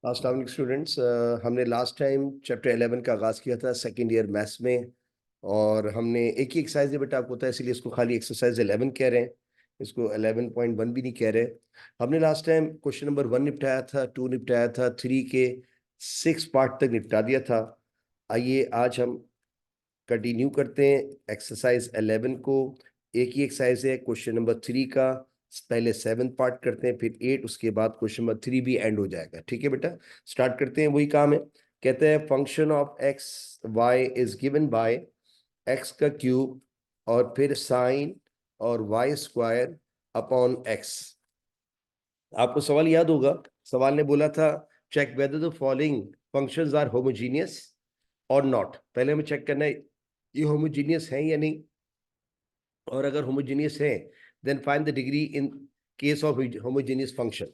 अस्सलाम वालेकुम स्टूडेंट्स। हमने लास्ट टाइम चैप्टर 11 का आगाज़ किया था सेकेंड ईयर मैथ्स में। और हमने एक ही एक्सरसाइज है बेटा, आपको पता है, इसलिए इसको खाली एक्सरसाइज 11 कह रहे हैं, इसको 11.1 भी नहीं कह रहे। हमने लास्ट टाइम क्वेश्चन नंबर 1 निपटाया था, 2 निपटाया था, 3 के 6 पार्ट तक निपटा दिया था। आइए आज हम कंटिन्यू करते हैं एक्सरसाइज 11 को। एक ही एक्सरसाइज है क्वेश्चन नंबर 3 का, पहले 7 पार्ट करते हैं, फिर 8, उसके बाद क्वेश्चन नंबर 3 भी एंड हो जाएगा। ठीक है बेटा, स्टार्ट करते हैं। वही काम है, कहते हैं function of x Y is given by x का क्यूब और फिर साइन और वाई स्क्वायर अपॉन एक्स। आपको सवाल याद होगा, सवाल ने बोला था check whether the following functions are homogeneous और नॉट। पहले हमें चेक करना है ये होमोजीनियस है या नहीं, और अगर होमोजीनियस है then find the degree in case of homogeneous function.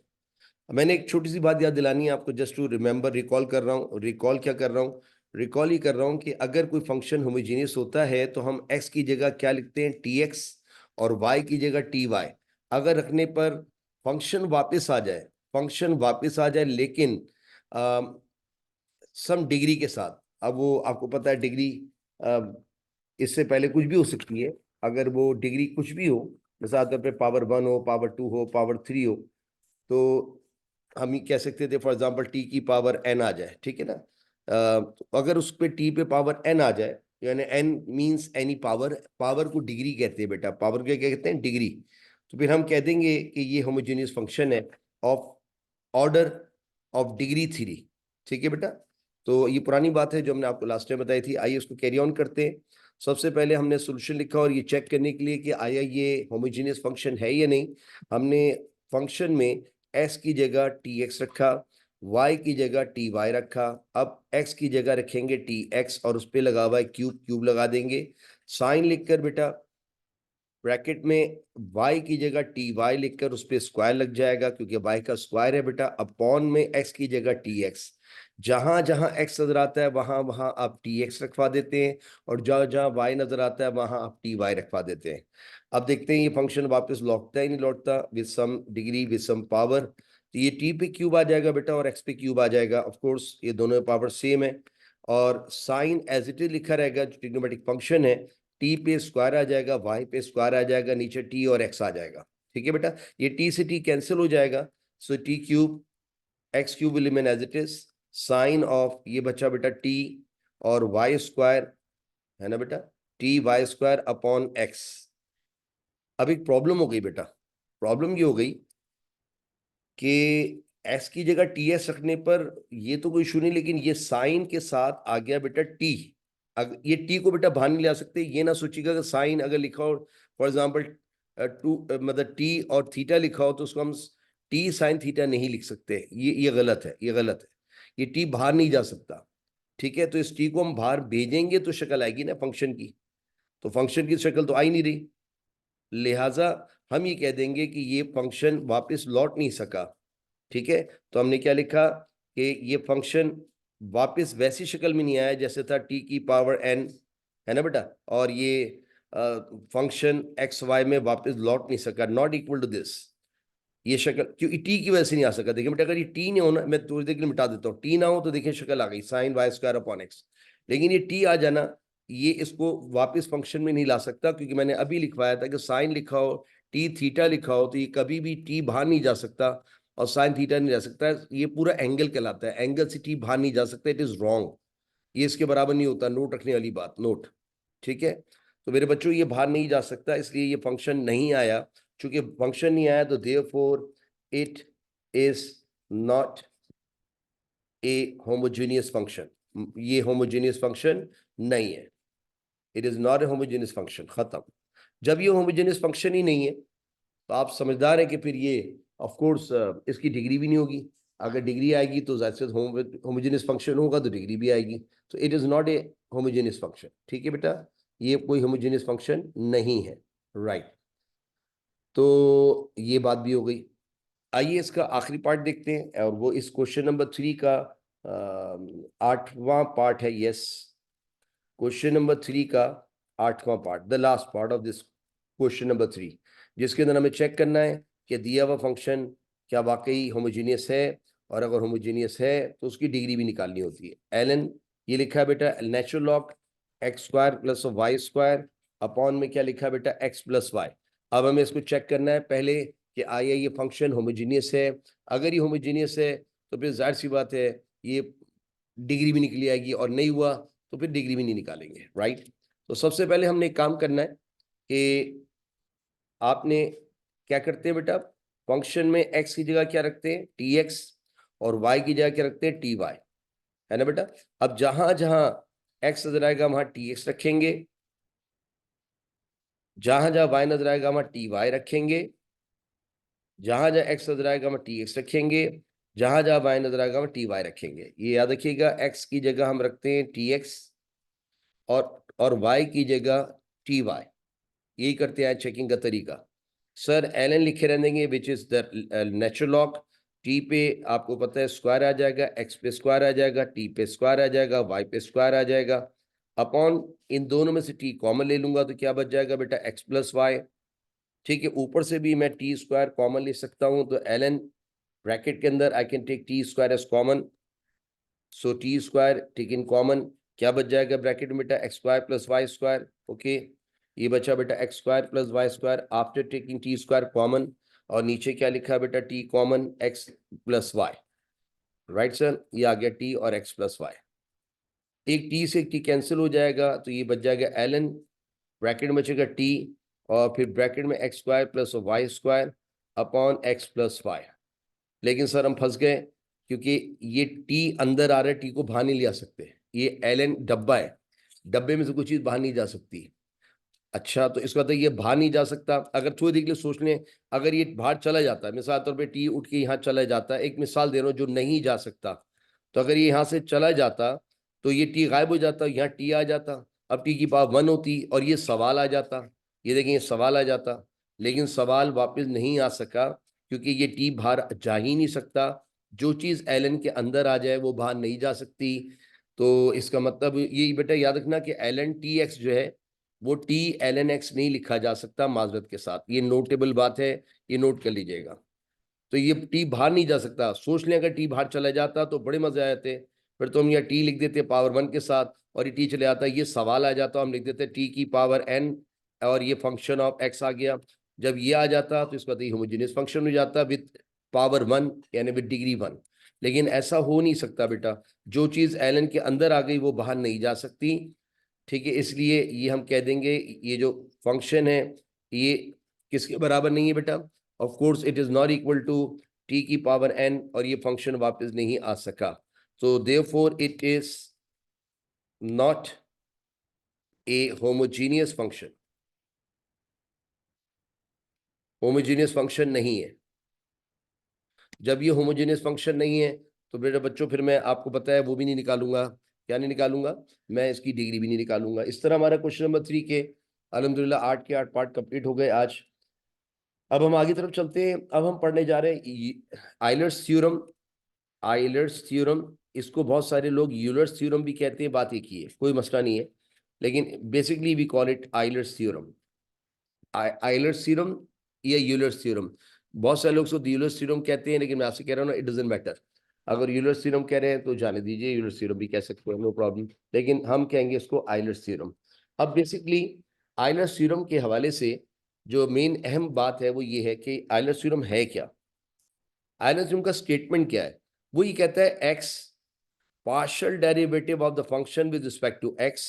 मैंने एक छोटी सी बात याद दिलानी है आपको, जस्ट टू रिमेंबर, रिकॉल कर रहा हूँ। रिकॉल क्या कर रहा हूँ? रिकॉल ही कर रहा हूँ कि अगर कोई फंक्शन होमोजीनियस होता है तो हम x की जगह क्या लिखते हैं, tx, और y की जगह ty। अगर रखने पर फंक्शन वापस आ जाए, फंक्शन वापस आ जाए लेकिन सम डिग्री के साथ। अब वो आपको पता है डिग्री इससे पहले कुछ भी हो सकती है। अगर वो डिग्री कुछ भी हो, मिसाल तौर पे पावर 1 हो, पावर 2 हो, पावर 3 हो, तो हम ये कह सकते थे फॉर एग्जांपल टी की पावर एन आ जाए, ठीक है ना। तो अगर उस पे टी पे पावर एन आ जाए, यानी n means any power, power को डिग्री कहते हैं बेटा, पावर को क्या कहते हैं, डिग्री। तो फिर हम कह देंगे कि ये होमोजेनियस फंक्शन है ऑफ ऑर्डर ऑफ डिग्री 3। ठीक है बेटा, तो ये पुरानी बात है जो हमने आपको लास्ट टाइम बताई थी। आइए उसको कैरी ऑन करते हैं। सबसे पहले हमने सोल्यूशन लिखा और ये चेक करने के लिए कि आया ये होमोजेनियस फंक्शन है या नहीं, हमने फंक्शन में x की जगह tx रखा, y की जगह ty रखा। अब x की जगह रखेंगे tx और उस पर लगा हुआ है क्यूब, क्यूब लगा देंगे। साइन लिखकर बेटा ब्रैकेट में y की जगह ty लिखकर उस पर स्क्वायर लग जाएगा, क्योंकि y का स्क्वायर है बेटा, अपॉन में x की जगह tx। जहां जहां x नजर आता है वहां वहां आप tx रखवा देते हैं, और जहां जहां y नजर आता है वहां आप ty रखवा देते हैं। अब देखते हैं ये फंक्शन वापस लौटता है नहीं लौटता, with some degree with some power. तो ये t पे क्यूब आ जाएगा बेटा और x पे क्यूब आ जाएगा। ऑफ कोर्स ये दोनों पावर सेम है, और साइन एज इट इज लिखा रहेगा, जो ट्रिग्नोमेट्रिक फंक्शन है। टी पे स्क्वायर आ जाएगा, वाई पे स्क्वायर आ जाएगा, नीचे टी और एक्स आ जाएगा। ठीक है बेटा, ये टी से टी कैंसिल हो जाएगा, so T cube X cube will remain as it is. Sine of ये बचा बेटा टी और वाई स्क्वायर, है ना बेटा, t y square upon x. अब एक प्रॉब्लम हो गई बेटा, प्रॉब्लम ये हो गई कि एक्स की जगह टी एस रखने पर ये तो कोई इशू नहीं, लेकिन ये साइन के साथ आ गया बेटा टी। ये टी को बेटा बाहर नहीं ला सकते। ये ना सोचिएगा कि साइन अगर लिखा हो फॉर एग्जांपल टू, मतलब टी और थीटा लिखा हो तो उसको हम टी साइन थीटा नहीं लिख सकते। ये गलत है, ये गलत है। ये टी बाहर नहीं जा सकता। ठीक है, तो इस टी को हम बाहर भेजेंगे तो शक्ल आएगी ना फंक्शन की, तो फंक्शन की शक्ल तो आ ही नहीं रही। लिहाजा हम ये कह देंगे कि ये फंक्शन वापस लौट नहीं सका। ठीक है, तो हमने क्या लिखा कि ये फंक्शन वापस वैसी शक्ल में नहीं आया जैसे था टी की पावर एन, है ना बेटा, और ये फंक्शन एक्स वाई में वापस लौट नहीं सका, नॉट इक्वल टू दिस। ये शक्ल क्योंकि टी की वजह से नहीं आ सका। देखिए बेटा, अगर ये टी नहीं होना, मैं थोड़ी देर के लिए मिटा देता हूँ, टी ना हो तो देखिए शक्ल आ गई sine y square upon x. लेकिन ये टी आ जाना, ये इसको वापस फंक्शन में नहीं ला सकता, क्योंकि मैंने अभी लिखवाया था कि साइन लिखा हो, टी थीटा लिखा हो, तो ये कभी भी टी बाहर नहीं जा सकता और साइन थीटा नहीं जा सकता। ये पूरा एंगल कहलाता है, एंगल से टी बाहर नहीं जा सकता, इट इज रॉन्ग। ये इसके बराबर नहीं होता, नोट रखने वाली बात, नोट। ठीक है, तो मेरे बच्चों ये बाहर नहीं जा सकता, इसलिए ये फंक्शन नहीं आया। चूंकि फंक्शन नहीं आया तो therefore it is not A homogeneous function. ये होमोजेनियस फंक्शन नहीं है, it is not A homogeneous function, खत्म। जब ये होमोजेनियस फंक्शन ही नहीं है तो आप समझदार हैं कि फिर ये ऑफ कोर्स इसकी डिग्री भी नहीं होगी। अगर डिग्री आएगी तो जाहिर से होमोजेनियस फंक्शन होगा तो डिग्री भी आएगी, तो it is not A homogeneous function. ठीक है बेटा, ये कोई होमोजेनियस फंक्शन नहीं है, राइट। तो ये बात भी हो गई। आइए इसका आखिरी पार्ट देखते हैं, और वो इस क्वेश्चन नंबर 3 का 8वां पार्ट है। यस, क्वेश्चन नंबर 3 का 8वां part, the last part of this question number 3, जिसके अंदर हमें चेक करना है कि दिया हुआ फंक्शन क्या वाकई होमोजीनियस है, और अगर होमोजीनियस है तो उसकी डिग्री भी निकालनी होती है। ln ये लिखा है बेटा natural log x square plus y square upon में क्या लिखा है बेटा एक्स प्लस वाई। अब हमें इसको चेक करना है पहले कि आया ये फंक्शन होमोजीनियस है। अगर ये होमोजीनियस है तो फिर जाहिर सी बात है ये डिग्री भी निकली आएगी, और नहीं हुआ तो फिर डिग्री भी नहीं निकालेंगे, राइट। तो सबसे पहले हमने एक काम करना है कि आपने क्या करते हैं बेटा, फंक्शन में x की जगह क्या रखते हैं tx और y की जगह क्या रखते हैं ty, है ना बेटा। अब जहां जहां x नजर आएगा वहां tx रखेंगे, जहां जहां y नजर आएगा वहां ty रखेंगे, जहां जहां x नजर आएगा वहां tx रखेंगे, जहां जहां y नजर आएगा वहां ty रखेंगे। ये याद रखिएगा, x की जगह हम रखते हैं tx और y की जगह ty। यही करते हैं चेकिंग का तरीका। सर ln लिखे रहने देंगे which is the natural log, t पे आपको पता है स्क्वायर आ जाएगा, x पे स्क्वायर आ जाएगा, t पे स्क्वायर आ जाएगा, y पे स्क्वायर आ जाएगा, अपॉन इन दोनों में से t कॉमन ले लूंगा तो क्या बच जाएगा बेटा x प्लस वाई। ठीक है, ऊपर से भी मैं t स्क्वायर कॉमन ले सकता हूं, तो ln ब्रैकेट के अंदर I can take t square as common, so t square take in common, क्या बच जाएगा ब्रैकेट में बेटा x square plus y square. Okay, ये बचा बेटा x square plus y square after taking t square common, और नीचे क्या लिखा है बेटा t common x plus y, right sir. ये आ गया टी और एक्स प्लस वाई, एक टी से एक टी कैंसिल हो जाएगा तो ये बच जाएगा ln, ब्रैकेट में बचेगा टी और फिर ब्रैकेट में x square plus y square upon x plus y. लेकिन सर हम फंस गए क्योंकि ये टी अंदर आ रहा है, टी को बाहर नहीं ले आ सकते, ये ln डब्बा है, डब्बे में से कोई चीज बाहर नहीं जा सकती। अच्छा, तो इसका मतलब ये बाहर नहीं जा सकता। अगर थोड़ी देर के लिए सोच लें, अगर ये बाहर चला जाता है, मिसाल तौर पे टी उठ के यहाँ चला जाता है, एक मिसाल दे रहा हूँ जो नहीं जा सकता, तो अगर ये यहाँ से चला जाता तो ये टी गायब हो जाता, यहाँ टी आ जाता, अब टी की पावर 1 होती और ये सवाल आ जाता। ये देखें, ये सवाल आ जाता, लेकिन सवाल वापस नहीं आ सका क्योंकि ये टी बाहर जा ही नहीं सकता। जो चीज़ एलन के अंदर आ जाए वो बाहर नहीं जा सकती। तो इसका मतलब ये बेटा याद रखना कि एलन टी एक्स जो है वो टी ln x नहीं लिखा जा सकता माजरत के साथ, ये नोटेबल बात है, ये नोट कर लीजिएगा। तो ये टी बाहर नहीं जा सकता। सोच लें अगर टी बाहर चला जाता तो बड़े मजे आ जाते, फिर तो हम यहाँ टी लिख देते पावर 1 के साथ और ये टी चले जाता, ये सवाल आ जाता, हम लिख देते टी की पावर n और ये फंक्शन ऑफ x आ गया। जब ये आ जाता तो इसका होमोजेनियस फंक्शन हो जाता विद पावर 1 यानी विद डिग्री 1। लेकिन ऐसा हो नहीं सकता बेटा, जो चीज ln के अंदर आ गई वो बाहर नहीं जा सकती। ठीक है, इसलिए ये हम कह देंगे ये जो फंक्शन है ये किसके बराबर नहीं है बेटा, of course it is not equal to t की पावर n, और ये फंक्शन वापस नहीं आ सका। तो therefore it is not a homogeneous function, homogeneous function नहीं है। जब ये होमोजेनियस फंक्शन नहीं है तो बेटा बच्चों फिर मैं आपको पता है वो भी नहीं निकालूंगा, क्या नहीं निकालूंगा, मैं इसकी डिग्री भी नहीं निकालूंगा। इस तरह हमारा क्वेश्चन नंबर 3 के अल्हम्दुलिल्लाह 8 के 8 पार्ट कंप्लीट हो गए आज। अब हम आगे तरफ चलते हैं, अब हम पढ़ने जा रहे हैं आइलर्स थ्योरम। आइलर्स थ्योरम, इसको बहुत सारे लोग यूलर्स थ्योरम भी कहते हैं, बात एक ही है, कोई मसला नहीं है, लेकिन basically we call it Euler's theorem. Euler's theorem या यूलर्स थ्योरम, बहुत सारे लोग उसको यूलर्स थ्योरम कहते हैं, लेकिन मैं आपसे कह रहा हूँ ना, इट डजंट मैटर। अगर यूलर्स थ्योरम कह रहे हैं तो जाने दीजिए, यूलर्स थ्योरम भी कह सकते हैं, नो प्रॉब्लम, लेकिन हम कहेंगे इसको आइलर्स थ्योरम। अब बेसिकली आइलर्स थ्योरम के हवाले से जो मेन अहम बात है वो ये है कि आइलर्स थ्योरम है क्या। आइलर्स थ्योरम का स्टेटमेंट क्या है, वो ये कहता है x partial derivative of the function with respect to x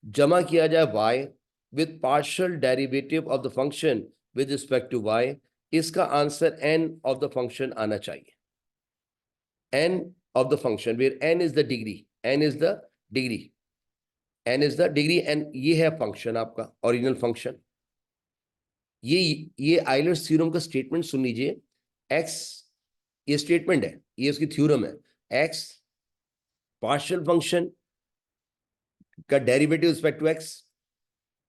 जमा किया जाए y with partial derivative of the function with respect to y, इसका answer n of the function आना चाहिए। n of the function where n is the degree, n is the degree, n is the degree, n ये है function आपका original function. ये Euler's theorem का statement सुन लीजिए। x, ये स्टेटमेंट है, ये उसकी थ्योरम है, x पार्शियल फंक्शन का derivative respect to x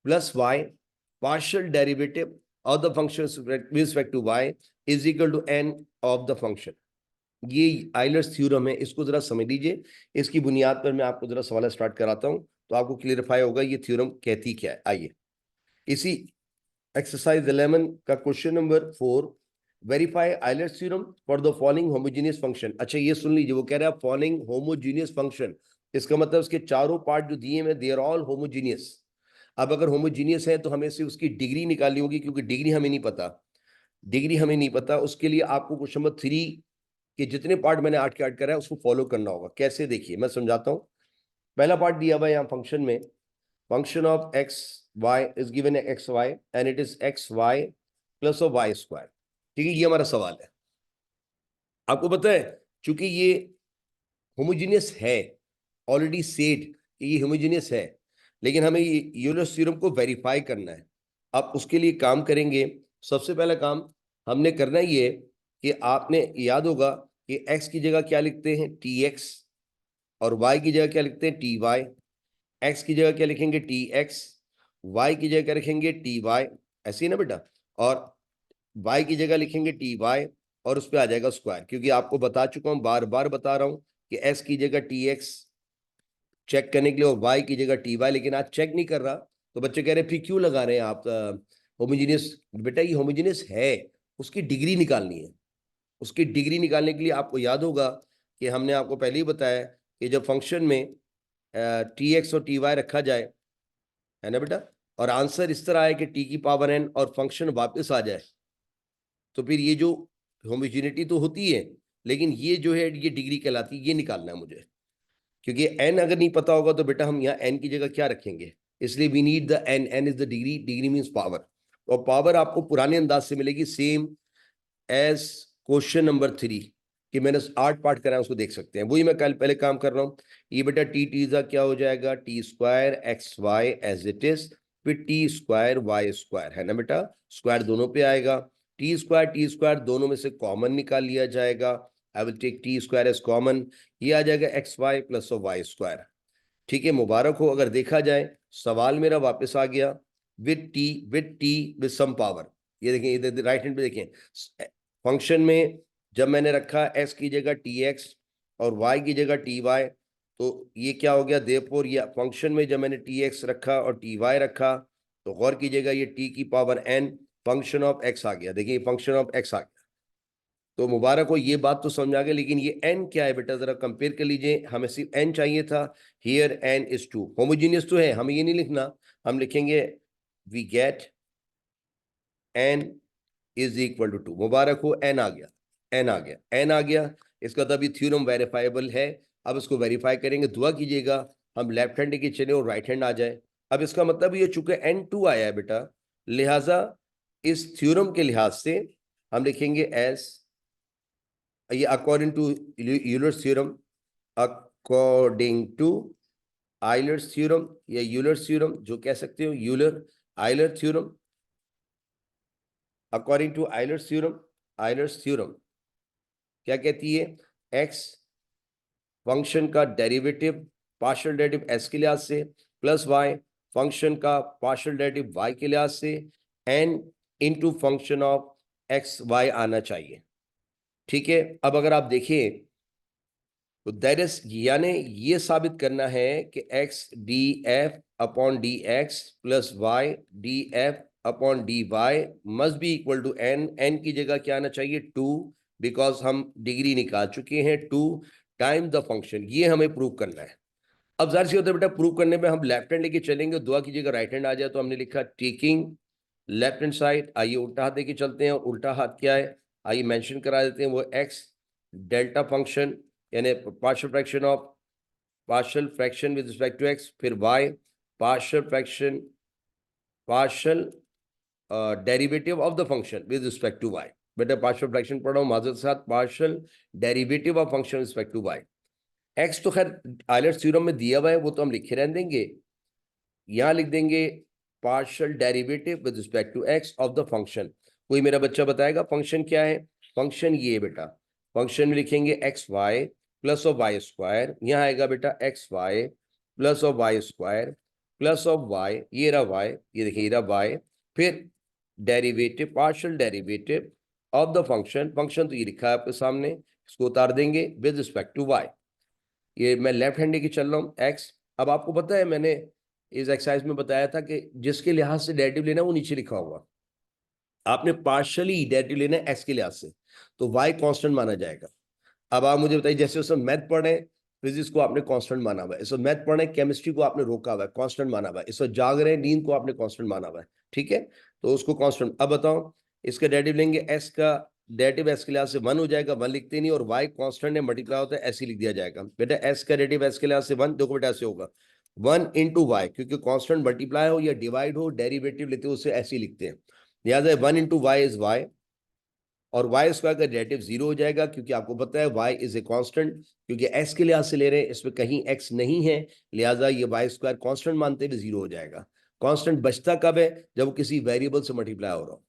plus y partial derivative of the function with respect to y is equal to n of the function। ये आइलर्स थ्योरम है, इसको जरा समझ लीजिए। इसकी बुनियाद पर मैं आपको जरा सवाल स्टार्ट कराता हूं तो आपको क्लियरिफाई होगा ये थ्योरम कहती क्या है। आइए, इसी एक्सरसाइज 11 का question number 4, verify Euler's theorem for the following homogeneous function. अच्छा ये सुन लीजिए, वो कह रहा है फॉलोइंग होमोजेनियस फंक्शन, इसका मतलब उसके चारों पार्ट जो दिए हैं दे आर ऑल होमोजेनियस। अब अगर होमोजेनियस है तो हमें से उसकी डिग्री निकालनी होगी, क्योंकि डिग्री हमें नहीं पता, डिग्री हमें नहीं पता। उसके लिए आपको क्वेश्चन नंबर 3 के जितने पार्ट मैंने 8 के 8 करा है उसको फॉलो करना होगा। कैसे, देखिए मैं समझाता हूँ। पहला पार्ट दिया हुआ है यहाँ फंक्शन में, function of x Y is given है x Y and it is X Y plus of Y square. ठीक है, ये हमारा सवाल है। आपको पता है चूंकि ये होमोजीनियस है, ऑलरेडी सेड कि ये होमोजीनियस है, लेकिन हमें ये यूलर्स थ्योरम को वेरीफाई करना है। आप उसके लिए काम करेंगे। सबसे पहला काम हमने करना ये कि आपने याद होगा कि x की जगह क्या लिखते हैं, टी एक्स, और y की जगह क्या लिखते हैं, टी वाई। x की जगह क्या लिखेंगे, टी एक्स, y की जगह क्या लिखेंगे, टी वाई। ऐसे ही ना बेटा। और y की जगह लिखेंगे टी वाई, और उस पर आ जाएगा स्क्वायर, क्योंकि आपको बता चुका हूं, बार बार बता रहा हूं कि s की जगह टी एक्स चेक करने के लिए और y की जगह टी वाई, लेकिन आज चेक नहीं कर रहा। तो बच्चे कह रहे फिर क्यों लगा रहे हैं आप होमोजीनियस। बेटा ये होमोजीनियस है, उसकी डिग्री निकालनी है। उसकी डिग्री निकालने के लिए आपको याद होगा कि हमने आपको पहले ही बताया कि जब फंक्शन में टी एक्स और टी वाई रखा जाए, है ना बेटा, और आंसर इस तरह आए कि टी की पावर एन और फंक्शन वापस आ जाए, तो फिर ये जो होमोजिनिटी तो होती है, लेकिन ये जो है ये डिग्री कहलाती है, ये निकालना है मुझे। क्योंकि एन अगर नहीं पता होगा तो बेटा हम यहाँ एन की जगह क्या रखेंगे, इसलिए we need the n, n is the degree, degree means power. और पावर आपको पुराने अंदाज से मिलेगी, सेम एज क्वेश्चन नंबर 3 कि मैंने 8 पार्ट कराया, उसको देख सकते हैं। वही मैं कल पहले काम कर रहा हूँ। ये बेटा टी टी का क्या हो जाएगा, t square x y as it is, फिर टी स्क्वायर वाई स्क्वायर, है ना बेटा, स्क्वायर दोनों पे आएगा। टी स्क्वायर दोनों में से कॉमन निकाल लिया जाएगा। I will take t square as common, ये आ जाएगा x Y plus of Y square. ठीक है, मुबारक हो। अगर देखा जाए सवाल मेरा वापस आ गया विद सम पावर। ये देखें, इधर राइट हैंड पे देखें, फंक्शन में जब मैंने रखा x की जगह टी एक्स और y की जगह टी वाई, तो ये क्या हो गया, देयरफॉर ये फंक्शन में जब मैंने टी एक्स रखा और टी वाई रखा, तो गौर कीजिएगा ये t की power n function of x आ गया। देखिए फंक्शन ऑफ x आ गया। तो मुबारक हो, ये बात तो समझ आ गई, लेकिन ये n क्या है बेटा, जरा कंपेयर कर लीजिए। हमें सिर्फ n चाहिए था, हियर n इज 2। होमोजीनियस तो है, हमें ये नहीं लिखना, हम लिखेंगे we get n is equal to 2। मुबारक हो, n आ गया, n आ गया, n आ गया। इसका मतलब ये थ्योरम वेरीफाइबल है। अब इसको वेरीफाई करेंगे, दुआ कीजिएगा हम लेफ्ट हैंड की चले और राइट हैंड आ जाए। अब इसका मतलब ये चूंकि n2 आया है बेटा, लिहाजा इस थ्योरम के लिहाज से हम लिखेंगे एस, ये according to Euler's theorem, according to Euler's theorem या यूलर्स थ्योरम, जो कह सकते हो Euler Euler theorem, according to Euler's theorem. Euler's theorem क्या कहती है, एक्स फंक्शन का डेरिवेटिव, पार्शियल डेरिवेटिव एस के लिहाज से, प्लस वाई फंक्शन का पार्शियल डेरिवेटिव वाई के लिहाज से, n into function of x y आना चाहिए। ठीक है, अब अगर आप देखें तो दैट इज, यानी ये साबित करना है कि x d f upon D x plus y d f upon D y must be equal to n. N की जगह क्या आना चाहिए, 2, बिकॉज हम डिग्री निकाल चुके हैं, 2 टाइम द फंक्शन। ये हमें प्रूव करना है। अब जाहिर सी होता है बेटा, प्रूव करने में हम लेफ्ट हैंड लेके चलेंगे, दुआ कीजिएगा राइट हैंड आ जाए। तो हमने लिखा टेकिंग लेफ्ट हैंड साइड, आइए उल्टा हाथ लेके चलते हैं। और उल्टा हाथ क्या है, आइए मेंशन करा देते हैं, वो एक्स डेल्टा फंक्शन यानी partial fraction with respect to X, फिर Y partial fraction partial derivative of the function with respect to Y. बेटा पार्शियल फ्रैक्शन पढ़ा हूं माजरत के साथ, partial derivative of function respect to Y. X तो खैर आयलर्स थ्योरम में दिया हुआ है, वो तो हम लिखे रहने देंगे। यहां लिख देंगे partial derivative with respect to x of the function. कोई मेरा बच्चा बताएगा फंक्शन क्या है, फंक्शन ये बेटा, फंक्शन में लिखेंगे x Y plus of Y square, यहाँ आएगा बेटा x Y plus of Y square plus of y, ये रहा वाई, ये देखिए ये रहा वाई, फिर derivative partial derivative of the function, function तो ये लिखा है आपके सामने, इसको उतार देंगे विद रिस्पेक्ट टू वाई। ये मैं लेफ्ट हैंड की चल रहा हूँ एक्स। अब आपको पता है मैंने इस एक्सरसाइज में बताया था कि जिसके लिहाज से डेरिवेटिव लेना वो नीचे लिखा होगा। आपने पार्शियली डेरिवेटिव लेना है एक्स के लिहाज से, तो वाई कांस्टेंट माना जाएगा। अब आप मुझे बताइए, जैसे उसमें मैथ पढ़ रहे हैं, फिजिक्स को आपने कांस्टेंट माना हुआ है, इसमें मैथ पढ़ रहे हैं, केमिस्ट्री को आपने रोका हुआ है, कांस्टेंट माना हुआ है, इसमें जाग रहे हैं, नींद को आपने कांस्टेंट माना हुआ है, ठीक है, तो उसको कांस्टेंट। अब बताओ, इसका डेरिवेटिव लेंगे, एक्स का डेरिवेटिव एक्स के लिहाज से 1 हो जाएगा, 1 लिखते नहीं, और वाई कांस्टेंट है, मल्टीप्लाई होता है, ऐसे लिख दिया जाएगा बेटा। एक्स का डेरिवेटिव एक्स के लिहाज से 1, देखो बेटा ऐसे होगा 1 इंटू वाई, क्योंकि कांस्टेंट मल्टीप्लाई हो या डिवाइड हो, डेरिवेटिव लेते हो उसे ऐसे ही लिखते हैं, लिहाजा 1 इंटू वाई इज वाई, और वाई स्क्वायर का डेरिवेटिव 0 हो जाएगा, क्योंकि आपको पता है वाई इज ए कांस्टेंट, क्योंकि एक्स के लिहाज से ले रहे हैं, इसमें कहीं एक्स नहीं है, लिहाजा ये वाई स्क्वायर कांस्टेंट मानते हुए 0 हो जाएगा। कांस्टेंट बचता कब है? जब वो किसी वेरिएबल से मल्टीप्लाई हो रहा हो।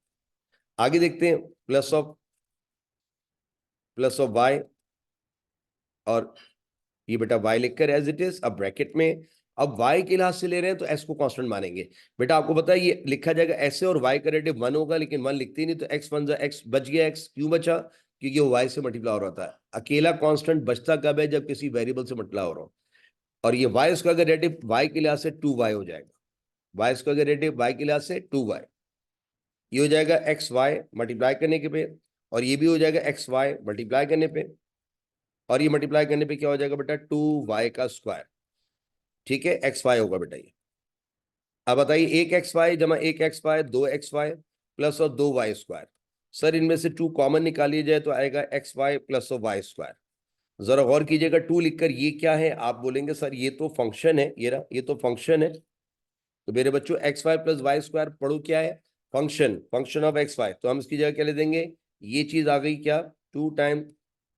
आगे देखते हैं, प्लस ऑफ वाई, और ये बेटा y लिखकर एज इट इज, अब ब्रैकेट में, अब y के लिहाज से ले रहे हैं तो s को कांस्टेंट मानेंगे। बेटा आपको पता है ये लिखा जाएगा ऐसे, और y का डेरिवेटिव 1 होगा, लेकिन 1 लिखते ही नहीं, तो x 1 x बच गया, x क्यों बचा? क्योंकि वो y से मल्टीप्लाई हो रहा था। अकेला कांस्टेंट बचता कब है? जब किसी वेरिएबल से मल्टीप्लाई हो रहा हो। और ये y स्क्वायर का डेरिवेटिव y के लिहाज से 2y हो जाएगा, y स्क्वायर का डेरिवेटिव y के लिहाज से 2y, ये हो जाएगा एक्स वाई मल्टीप्लाई करने के पे, और ये भी हो जाएगा एक्स वाई मल्टीप्लाई करने पे, और ये मल्टीप्लाई करने पे क्या हो जाएगा बेटा? 2y का स्क्वायर, ठीक है, एक्स वाई होगा बेटा ये। अब बताइए, 1xy जमा 1xy 2xy प्लस और 2y स्क्वायर। सर इनमें से 2 कॉमन निकालिए जाए तो आएगा xy प्लस और y स्क्वायर। जरा गौर कीजिएगा 2 लिखकर, ये क्या है? आप बोलेंगे सर ये तो फंक्शन है, ये रहा, ये तो फंक्शन है। तो मेरे बच्चों xy प्लस y स्क्वायर पढ़ो क्या है? Function, function of xy। तो हम इसकी जगह क्या ले देंगे? ये चीज आ गई क्या? 2 टाइम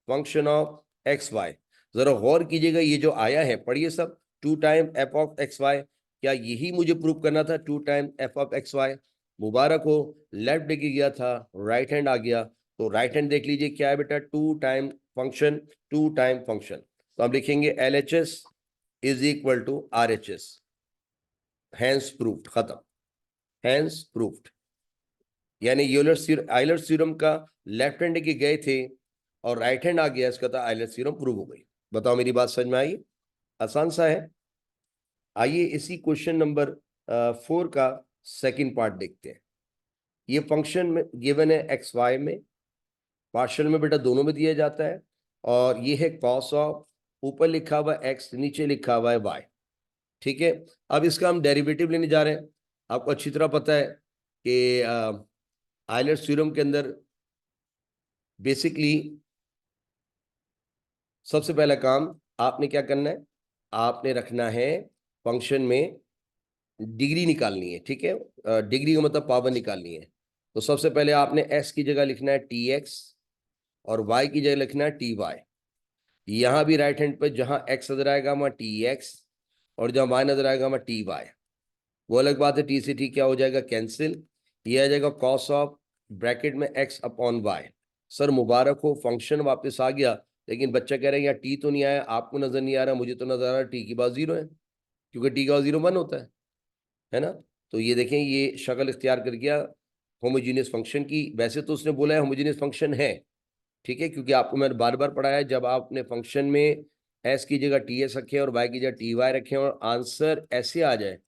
फंक्शन ऑफ xy। जरा गौर कीजिएगा, ये जो आया है पढ़िए सब, 2 टाइम एफ ऑफ xy, क्या यही मुझे प्रूव करना था? 2 टाइम एफ ऑफ xy। मुबारक हो, लेफ्ट लेके गया था, राइट हैंड आ गया, तो राइट हैंड देख लीजिए क्या है बेटा? 2 टाइम फंक्शन, 2 टाइम फंक्शन। तो हम लिखेंगे LHS is equal to RHS, hence proved, खत्म, हैंस प्रूव्ड। यानी आयलर्स थ्योरम का लेफ्ट हैंड के गए थे और राइट हैंड आ गया, इसका था आयलर्स थ्योरम प्रूव हो गई। बताओ मेरी बात समझ में आई? आसान सा है। आइए इसी क्वेश्चन नंबर 4 का सेकंड पार्ट देखते हैं। ये फंक्शन में गिवन है एक्स वाई में, पार्शियल में बेटा दोनों में दिया जाता है, और ये है कॉस ऑफ, ऊपर लिखा हुआ एक्स, नीचे लिखा हुआ है वाई, ठीक है। अब इसका हम डेरिवेटिव लेने जा रहे हैं। आपको अच्छी तरह पता है कि आयलर्स थ्योरम के अंदर बेसिकली सबसे पहला काम आपने क्या करना है? आपने रखना है फंक्शन में डिग्री निकालनी है, ठीक है, डिग्री का मतलब पावर निकालनी है। तो सबसे पहले आपने s की जगह लिखना है tx, और y की जगह लिखना है ty। यहां भी राइट हैंड पे जहां x नजर आएगा वहां tx, और जहां y नजर आएगा वहां ty। वो अलग बात है, t से t क्या हो जाएगा? कैंसिल। ये आ जाएगा cos ऑफ, ब्रैकेट में x अपॉन y। सर मुबारक हो, फंक्शन वापस आ गया, लेकिन बच्चा कह रहा है यार टी तो नहीं आया, आपको नजर नहीं आ रहा, मुझे तो नजर आ रहा टी की बात 0 है, क्योंकि टी का 0 1 होता है ना। तो ये देखें, ये शक्ल इख्तियार कर गया होमोजीनियस फंक्शन की। वैसे तो उसने बोला है होमोजीनियस फंक्शन है, ठीक है, क्योंकि आपको मैंने बार बार पढ़ाया है, जब आपने फंक्शन में एस की जगह टी एस रखे और वाई की जगह टी वाई रखे और आंसर ऐसे आ जाए,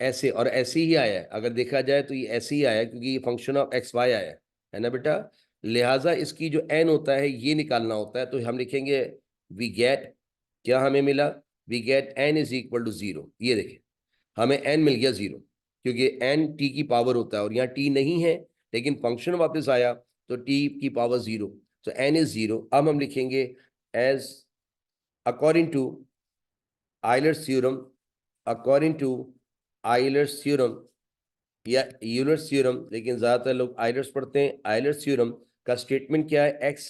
ऐसे और ऐसे ही आया है, अगर देखा जाए तो ये ऐसे ही आया है, क्योंकि ये फंक्शन ऑफ एक्स वाई आया है ना बेटा। लिहाजा इसकी जो एन होता है ये निकालना होता है, तो हम लिखेंगे वी गेट, क्या हमें मिला? We get n is equal to 0। ये देखें, हमें एन मिल गया 0, क्योंकि एन टी की पावर होता है, और यहाँ टी नहीं है, लेकिन फंक्शन वापस आया तो टी की पावर 0, तो एन इज 0। अब हम लिखेंगे as according to Euler's theorem, according to Euler's theorem या यूलर्स थ्योरम, लेकिन ज्यादातर लोग आयलर्स पढ़ते हैं। आयलर्स थ्योरम का स्टेटमेंट क्या है? X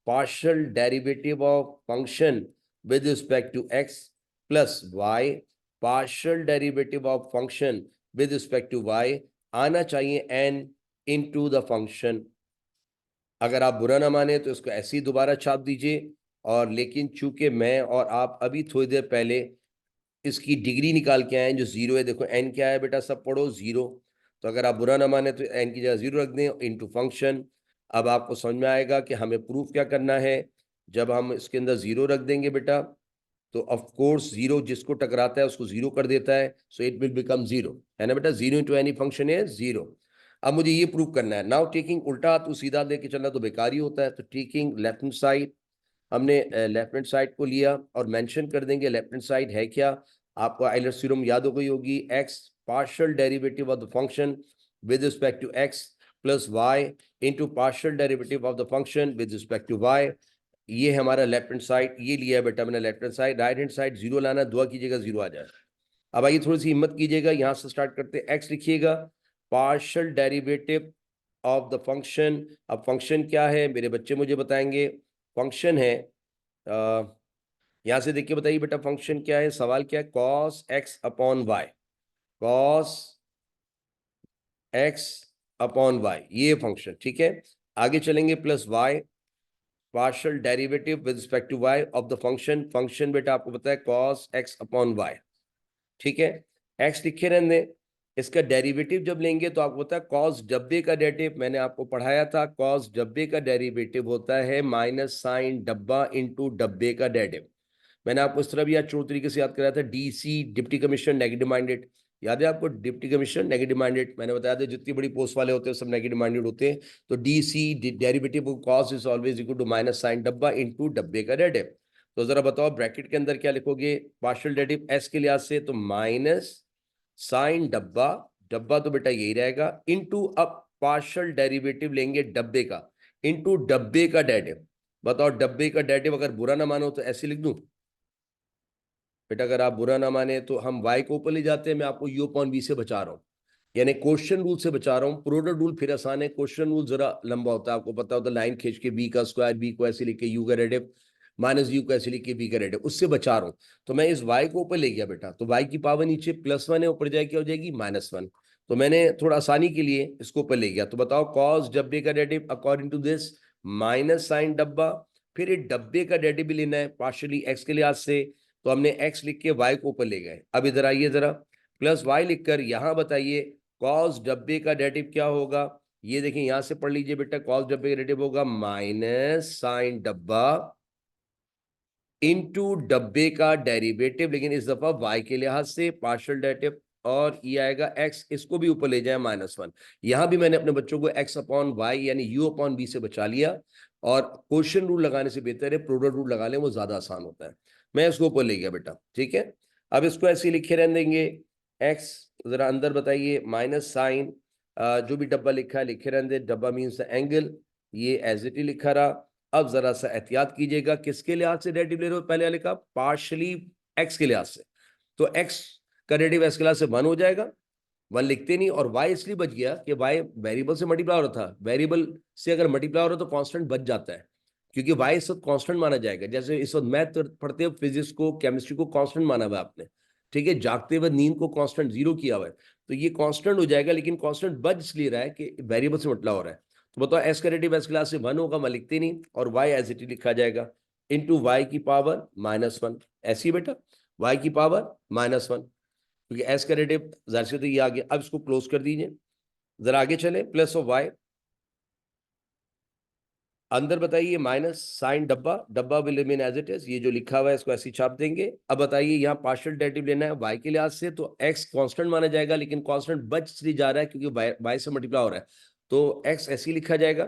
partial derivative of function with respect to x plus y partial derivative of function with respect to y, आना चाहिए एन इनटू द फंक्शन। अगर आप बुरा ना माने तो इसको ऐसे ही दोबारा छाप दीजिए, और लेकिन चूंकि मैं और आप अभी थोड़ी देर पहले इसकी डिग्री निकाल के आए हैं जो 0 है, देखो एन क्या है बेटा, सब पढ़ो 0। तो अगर आप बुरा ना माने तो एन की जगह 0 रख दें इनटू फंक्शन। अब आपको समझ में आएगा कि हमें प्रूफ क्या करना है। जब हम इसके अंदर 0 रख देंगे बेटा, तो ऑफ कोर्स 0 जिसको टकराता है उसको 0 कर देता है, सो इट विल बिकम 0, है ना बेटा। 0 इंटू एनी फंक्शन है 0। अब मुझे ये प्रूव करना है। नाउ टेकिंग उल्टा तो सीधा लेके चलना तो बेकार ही होता है, तो टेकिंग लेफ्ट हैंड साइड, हमने लेफ्ट हैंड साइड को लिया और मेंशन कर देंगे लेफ्ट हैंड साइड है क्या। आपको आइलर्स थ्योरम याद हो गई होगी, x partial derivative of the function with respect to x plus y into partial derivative of the function with respect to y. ये है हमारा लेफ्ट हैंड साइड, ये लिया है बेटा मैंने left hand side. Right hand side zero लाना, दुआ कीजिएगा जीरो आ जाए। अब आइए थोड़ी सी हिम्मत कीजिएगा, यहां से स्टार्ट करते हैं। एक्स लिखिएगा, partial derivative of the function. अब फंक्शन क्या है मेरे बच्चे मुझे बताएंगे। फंक्शन है यहां से देखिए, बताइए बेटा फंक्शन क्या है, सवाल क्या है, cos x upon y, cos x upon y, ये फंक्शन, ठीक है। आगे चलेंगे, plus y partial derivative with respect to y of the function. Function बेटा आपको पता है कॉस एक्स अपॉन वाई, ठीक है। एक्स लिखे रहने, इसका डेरिवेटिव जब लेंगे तो आपको पता है कॉस डब्बे का डेरिवेटिव, मैंने आपको पढ़ाया था, कॉस डब्बे का डेरिवेटिव होता है माइनस साइन डब्बा इंटू डब्बे का डेरिवेटिव। मैंने आपको इस तरह भी याद चोर तरीके से याद कराया था, DC deputy commission negative minded, याद है आपको, डिप्टी कमीशन नेगेटिव माइंडेड, मैंने बताया था जितनी बड़ी पोस्ट वाले होते हैं सब नेगेटिव माइंडेड होते हैं। तो DC derivative cos is always equal to minus sine डब्बा इंटू डब्बे का डेरिवेटिव। तो जरा बताओ ब्रैकेट के अंदर क्या लिखोगे, पार्शियल डेरिवेटिव एस के लिहाज से तो माइनस साइन डब्बा, डब्बा तो बेटा यही रहेगा, इनटू अब पार्शियल डेरिवेटिव लेंगे डब्बे का, इनटू डब्बे का डेरिवेटिव। बताओ डब्बे का डेरिवेटिव अगर बुरा ना मानो तो ऐसे लिख दूं बेटा, अगर आप बुरा ना माने तो हम y को ऊपर ले जाते हैं, मैं आपको u अपॉन v से बचा रहा हूं, यानी क्वेश्चन रूल से बचा रहा हूं। प्रोडक्ट रूल फिर आसान है, क्वेश्चन रूल जरा लंबा होता है, आपको पता होता है, लाइन खींच के b का स्क्वायर, b को ऐसे लिख के u का रेडिव माइनस u को ऐसे लिख के v का रेडिव, उससे बचा रहा हूं। तो मैं इस y को ऊपर ले गया बेटा, तो y की पावर नीचे +1 है, ऊपर जाए क्या हो जाएगी -1। तो मैंने थोड़ा आसानी के लिए इसको ऊपर ले गया। तो बताओ कॉस डब्बे का derivative according to this minus sine डब्बा, फिर एक डब्बे का डेरिवेटिव भी लेना है पार्शियली x के लिहाज से, तो हमने x लिख के y को ऊपर ले गए। अब इधर आइए जरा, प्लस y लिखकर यहां बताइए कॉस डब्बे का डेरिवेटिव क्या होगा। ये देखिए यहां से पढ़ लीजिए बेटा, कॉस डब्बे का डेरिवेटिव होगा माइनस साइन डब्बा इनटू डब्बे का डेरिवेटिव, लेकिन इस दफा y के लिहाज से पार्शियल डेरिवेटिव, और ये आएगा x, इसको भी ऊपर ले जाए -1। यहां भी मैंने अपने बच्चों को x अपॉन वाई यानी u अपॉन v से बचा लिया, और क्वेश्चन रूल लगाने से बेहतर है प्रोडक्ट रूल लगा लें, वो ज्यादा आसान होता है। मैं इसको ऊपर ले गया बेटा, ठीक है। अब इसको ऐसे लिखे रहने देंगे, x जरा अंदर बताइए माइनस साइन, जो भी डब्बा लिखा है लिखे रहने दे, डब्बा मीन्स एंगल, ये एज इट इज लिखा रहा। अब जरा सा एहतियात कीजिएगा, किसके लिहाज से डेरिवेटिव ले रहे हो, पहले वाले का पार्शियली एक्स के लिहाज से, तो एक्स का डेरिवेटिव एक्स के लिहाज से 1 हो जाएगा, 1 लिखते नहीं, और y इसलिए बच गया कि y वेरिएबल से मल्टीप्लाई हो रहा था, वेरिएबल से अगर मल्टीप्लाई हो रहा है तो कांस्टेंट बच जाता है, क्योंकि y इस वक्त कांस्टेंट माना जाएगा। जैसे इस वक्त मैथ पढ़ते हो, फिजिक्स को केमिस्ट्री को कांस्टेंट माना हुआ आपने, ठीक है, जागते हुए नींद को कांस्टेंट 0 किया हुआ है, तो ये कांस्टेंट हो जाएगा, लेकिन कांस्टेंट बच इसलिए रहा है कि वेरिएबल से मल्टीप्लाई हो रहा है। तो बताओ एस का डेरिवेटिव एस क्लास से 1 होगा, मैं लिखते नहीं, और y एज इट इज लिखा जाएगा इनटू y की पावर -1, ऐसी बेटा y की पावर -1, क्योंकि एस का डेरिवेटिव जाहिर सी तो ये आ गया। अब इसको क्लोज कर दीजिए, जरा आगे चले, प्लस ऑफ वाई, अंदर बताइए माइनस साइन डब्बा, डब्बा will remain as it is, ये जो लिखा हुआ है इसको ऐसे छाप देंगे। अब बताइए यहाँ पार्शियल डेरिवेटिव लेना है वाई के लिहाज से, तो एक्स कांस्टेंट माना जाएगा, लेकिन कांस्टेंट बच इसलिए जा रहा है क्योंकि वाई से मल्टीप्लाई हो रहा है, तो एक्स ऐसे ही लिखा जाएगा,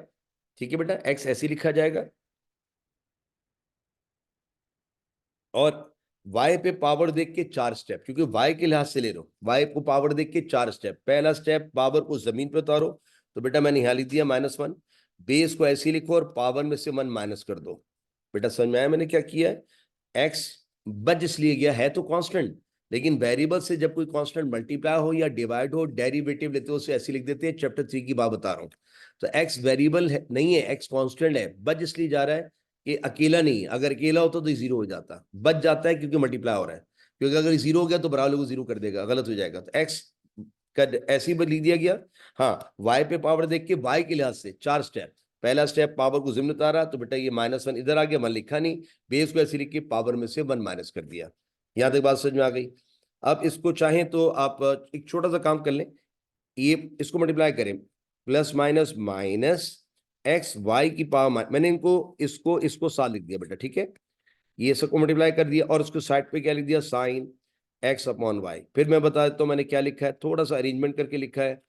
ठीक है बेटा, एक्स ऐसे ही लिखा जाएगा। और y पे पावर देख के 4 स्टेप, क्योंकि y के लिहाज से ले लो, y को पावर देख के 4 स्टेप। पहला स्टेप, पावर को जमीन पे उतारो, तो बेटा मैंने यहां लिख दिया -1, बेस को ऐसे ही लिखो और पावर में से 1 माइनस कर दो। बेटा समझ में आया मैंने क्या किया है, x बच इसलिए गया है तो कांस्टेंट, लेकिन वेरिएबल से जब कोई कांस्टेंट मल्टीप्लाई हो या डिवाइड हो, डेरिवेटिव लेते हो उसे ऐसे लिख देते हैं, चैप्टर 3 की बात बता रहा हूं। तो x वेरिएबल है नहीं है, x कांस्टेंट है, बच इसलिए जा रहा है कि अकेला नहीं है, अगर अकेला होता तो 0 हो जाता, बच जाता है क्योंकि मल्टीप्लाई हो रहा है, क्योंकि अगर 0 हो गया तो बराबर को 0 कर देगा, गलत हो जाएगा, तो x का ऐसे ही लिख दिया गया। हाँ, y पे पावर देख के y के लिहाज से 4 स्टेप, पहला स्टेप पावर को जिम्न उतारा, तो बेटा ये -1 इधर आ गया, 1 लिखा नहीं, बेस को ऐसे लिख के पावर में से 1 माइनस कर दिया। यहां तक बात समझ में आ गई। अब इसको चाहें तो आप एक छोटा सा काम कर लें, ये इसको मल्टीप्लाई करें, plus minus minus x y की पावर, मैंने इनको इसको इसको साथ लिख दिया बेटा, ठीक है, ये सबको मल्टीप्लाई कर दिया, और उसको साइड पे क्या लिख दिया, साइन एक्स अपॉन वाई। फिर मैं बता देता हूँ मैंने क्या लिखा है, थोड़ा सा अरेंजमेंट करके लिखा है,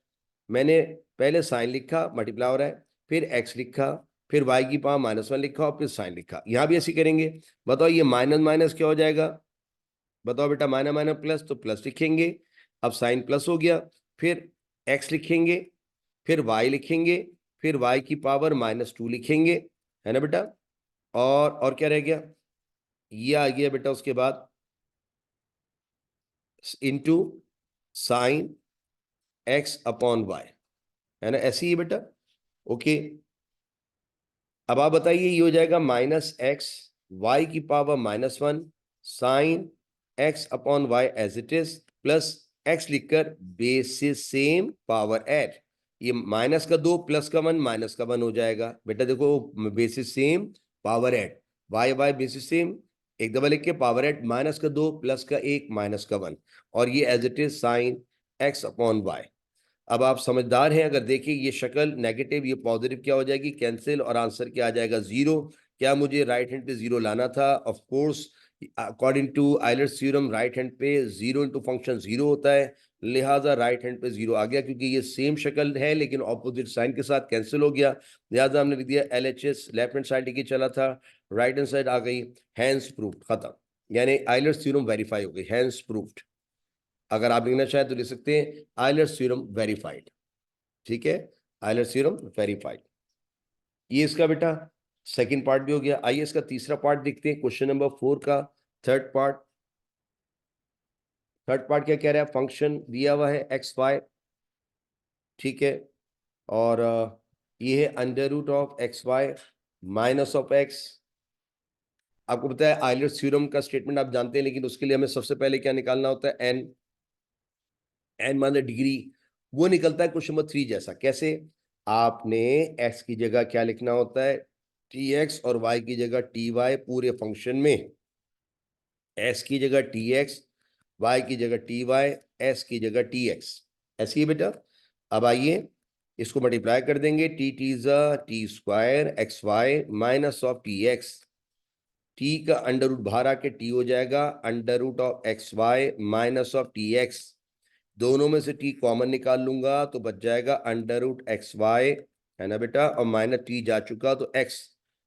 मैंने पहले साइन लिखा, मल्टीप्लाई हो रहा है, फिर एक्स लिखा, फिर वाई की पावर -1 लिखा और फिर साइन लिखा। यहां भी ऐसे करेंगे। बताओ ये माइनस माइनस क्या हो जाएगा? बताओ बेटा, माइनस माइनस प्लस, तो प्लस लिखेंगे। अब साइन प्लस हो गया, फिर एक्स लिखेंगे, फिर वाई लिखेंगे, फिर वाई की पावर -2 लिखेंगे, है ना बेटा? और क्या रह गया? ये आ गया बेटा उसके बाद into sine x upon y, है ना? ऐसे ही है बेटा। ओके, अब आप बताइए, ये हो जाएगा -x वाई की power -1 sine x upon y as it is plus x लिखकर बेसिस सेम पावर ऐड। ये माइनस का 2 प्लस का 1 माइनस का 1 हो जाएगा बेटा। देखो, basis same power add, y y basis same, एक दफा लिख के पावर ऐड, माइनस का 2 प्लस का 1 माइनस का 1, और ये as it is sine x upon y. अब आप समझदार हैं, अगर देखिए ये शक्ल नेगेटिव, ये पॉजिटिव, क्या हो जाएगी? कैंसिल, और आंसर क्या आ जाएगा? 0। क्या मुझे राइट हैंड पे 0 लाना था? Of course, according to Euler's theorem right hand पे 0 इंटू फंक्शन 0 होता है, लिहाजा राइट हैंड पे 0 आ गया, क्योंकि ये सेम शक्ल है लेकिन ऑपोजिट साइन के साथ कैंसिल हो गया। लिहाजा हमने लिख दिया LHS, लेफ्ट हैंड साइड लेके चला था, राइट हैंड साइड आ गई, हैंस प्रूव्ड, खत्म। यानी आयलर्स थ्योरम वेरीफाई हो गई, हैंस प्रूव्ड। अगर आप लिखना चाहें तो लिख सकते हैं आयलर्स थ्योरम वेरीफाइड। ठीक है, आयलर्स थ्योरम वेरीफाइड। ये इसका बेटा सेकंड पार्ट भी हो गया। आइए इसका तीसरा पार्ट देखते हैं, क्वेश्चन नंबर 4 का थर्ड पार्ट। थर्ड पार्ट क्या कह रहा है? फंक्शन दिया हुआ है एक्स वाई, ठीक है, और ये है under root of x y minus of x. आपको पता है आयलर्स थ्योरम का स्टेटमेंट आप जानते हैं, लेकिन उसके लिए हमें सबसे पहले क्या निकालना होता है? एन। एन मान डिग्री, वो निकलता है क्वेश्चन नंबर 3 जैसा। कैसे? आपने एक्स की जगह क्या लिखना होता है? टी एक्स, और वाई की जगह टी वाई, पूरे फंक्शन में एस की जगह टी एक्स, वाई की जगह टी वाई, एस की जगह टी एक्स। ऐसी है बेटा। अब आइए इसको मल्टीप्लाई कर देंगे, टी टी ज़ा t square x y minus of t x. T का अंडर रूट बाहर आके टी हो जाएगा under root of x y minus of t x. दोनों में से टी कॉमन निकाल लूंगा तो बच जाएगा अंडर रूट एक्स वाई, है ना बेटा, और माइनस टी जा चुका तो एक्स।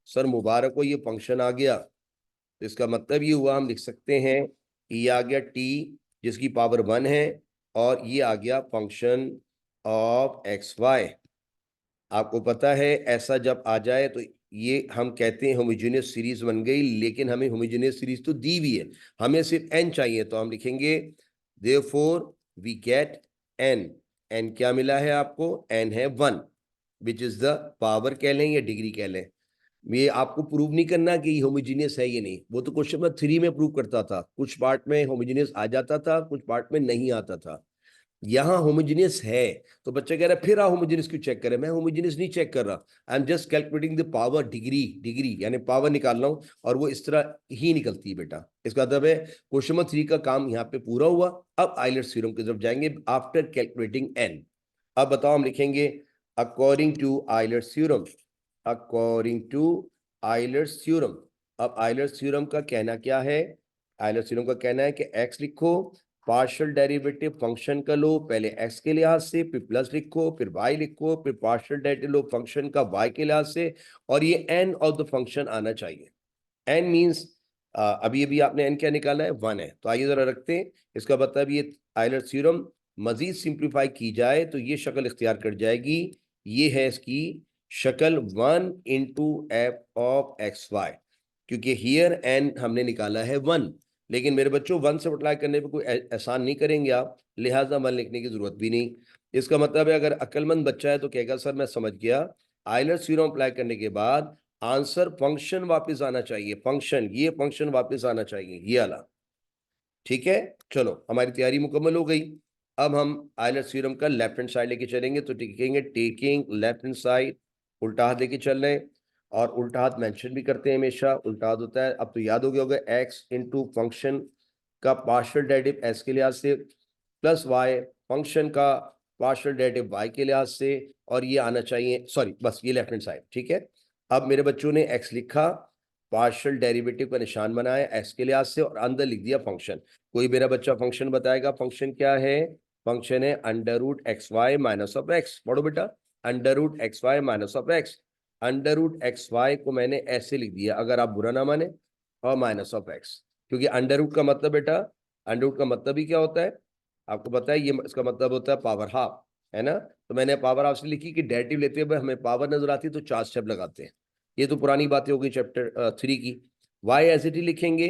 सर मुबारक हो, ये फंक्शन आ गया। तो इसका मतलब ये हुआ, हम लिख सकते हैं ये आ गया टी जिसकी पावर 1 है, और ये आ गया फंक्शन ऑफ एक्स वाई। आपको पता है ऐसा जब आ जाए तो ये हम कहते हैं होमोजेनियस सीरीज बन गई, लेकिन हमें होमोजेनियस सीरीज तो दी हुई है, हमें सिर्फ एन चाहिए, तो हम लिखेंगे therefore we get n. N क्या मिला है आपको? एन है 1, विच इज द पावर कह लें या डिग्री कह लें। ये आपको प्रूव नहीं करना कि ये होमोजेनियस है ये नहीं, वो तो क्वेश्चन नंबर 3 में प्रूव करता था, कुछ पार्ट में होमोजेनियस आ जाता था, कुछ पार्ट में नहीं आता था। यहाँ होमोजेनियस है, तो बच्चा कह रहा है फिर आप होमोजेनियस क्यों चेक करें? मैं होमोजेनियस नहीं चेक कर रहा, I am just calculating the power degree. Degree यानी पावर निकाल रहा हूं, और वो इस तरह ही निकलती है बेटा। इसका मतलब है क्वेश्चन नंबर 3 का काम यहाँ पे पूरा हुआ। अब आइलर्स थ्योरम की तरफ जाएंगे आफ्टर कैलकुलेटिंग एन। अब बताओ, हम लिखेंगे according to Euler's theorem, according to Euler's theorem. अब आइलर्स थ्योरम का कहना क्या है? आइलर्स थ्योरम का कहना है कि एक्स लिखो, पार्शियल डेरिवेटिव फंक्शन का लो पहले एक्स के लिहाज से, फिर प्लस लिखो, फिर वाई लिखो, फिर पार्शियल डेरिवेटिव लो फंक्शन का वाई के लिहाज से, और ये एन ऑफ द फंक्शन आना चाहिए। एन मीन्स अभी अभी आपने एन क्या निकाला है? 1 है। तो आइए जरा रखते हैं, इसका मतलब ये आइलर्स थ्योरम मजीद सिंप्लीफाई की जाए तो ये शक्ल इख्तियार कर जाएगी। ये है इसकी शक्ल 1 into f of x y, क्योंकि हियर एन हमने निकाला है 1, लेकिन मेरे बच्चों 1 से मल्टीप्लाई करने पे कोई एहसान नहीं करेंगे आप, लिहाजा 1 लिखने की जरूरत भी नहीं। इसका मतलब है अगर अक्लमंद बच्चा है तो कहेगा सर मैं समझ गया, आइलर्स थ्योरम अप्लाई करने के बाद आंसर फंक्शन वापस आना चाहिए, फंक्शन, ये फंक्शन वापस आना चाहिए, ये वाला। ठीक है, चलो हमारी तैयारी मुकम्मल हो गई। अब हम आइलर्स थ्योरम का लेफ्ट हैंड साइड लेके चलेंगे, तो लिखेंगे टेकिंग लेफ्ट हैंड साइड, उल्टा हाथ लेके चल रहे हैं, और उल्टा हाथ मेंशन भी करते हैं हमेशा, उल्टा हाथ होता है। अब तो याद हो गया होगा, एक्स इंटू फंक्शन का पार्शियल डेरिवेटिव एस के लिहाज से, प्लस वाई फंक्शन का पार्शियल डेरिवेटिव वाई के लिहाज से, और ये आना चाहिए, सॉरी बस ये लेफ्ट हैंड साइड। ठीक है, अब मेरे बच्चों ने एक्स लिखा, पार्शियल डेरिवेटिव का निशान बनाया एक्स के लिहाज से, और अंदर लिख दिया फंक्शन। कोई मेरा बच्चा फंक्शन बताएगा, फंक्शन क्या है? फंक्शन है under root x y minus of x. पढ़ो बेटा, under root x y minus of x. Under root x y को मैंने ऐसे लिख दिया, अगर आप बुरा ना माने, और माइनस ऑफ एक्स, क्योंकि अंडर रूट का मतलब बेटा, अंडर रूट का मतलब ही क्या होता है आपको पता है, ये इसका मतलब होता है पावर हाफ, है ना। तो मैंने पावर हाफ से लिखी कि डेरिवेटिव लेते हुए हमें पावर नजर आती है तो 4 स्टेप लगाते हैं। ये तो पुरानी बातें हो गई चैप्टर 3 की। वाई एज इट इज लिखेंगे,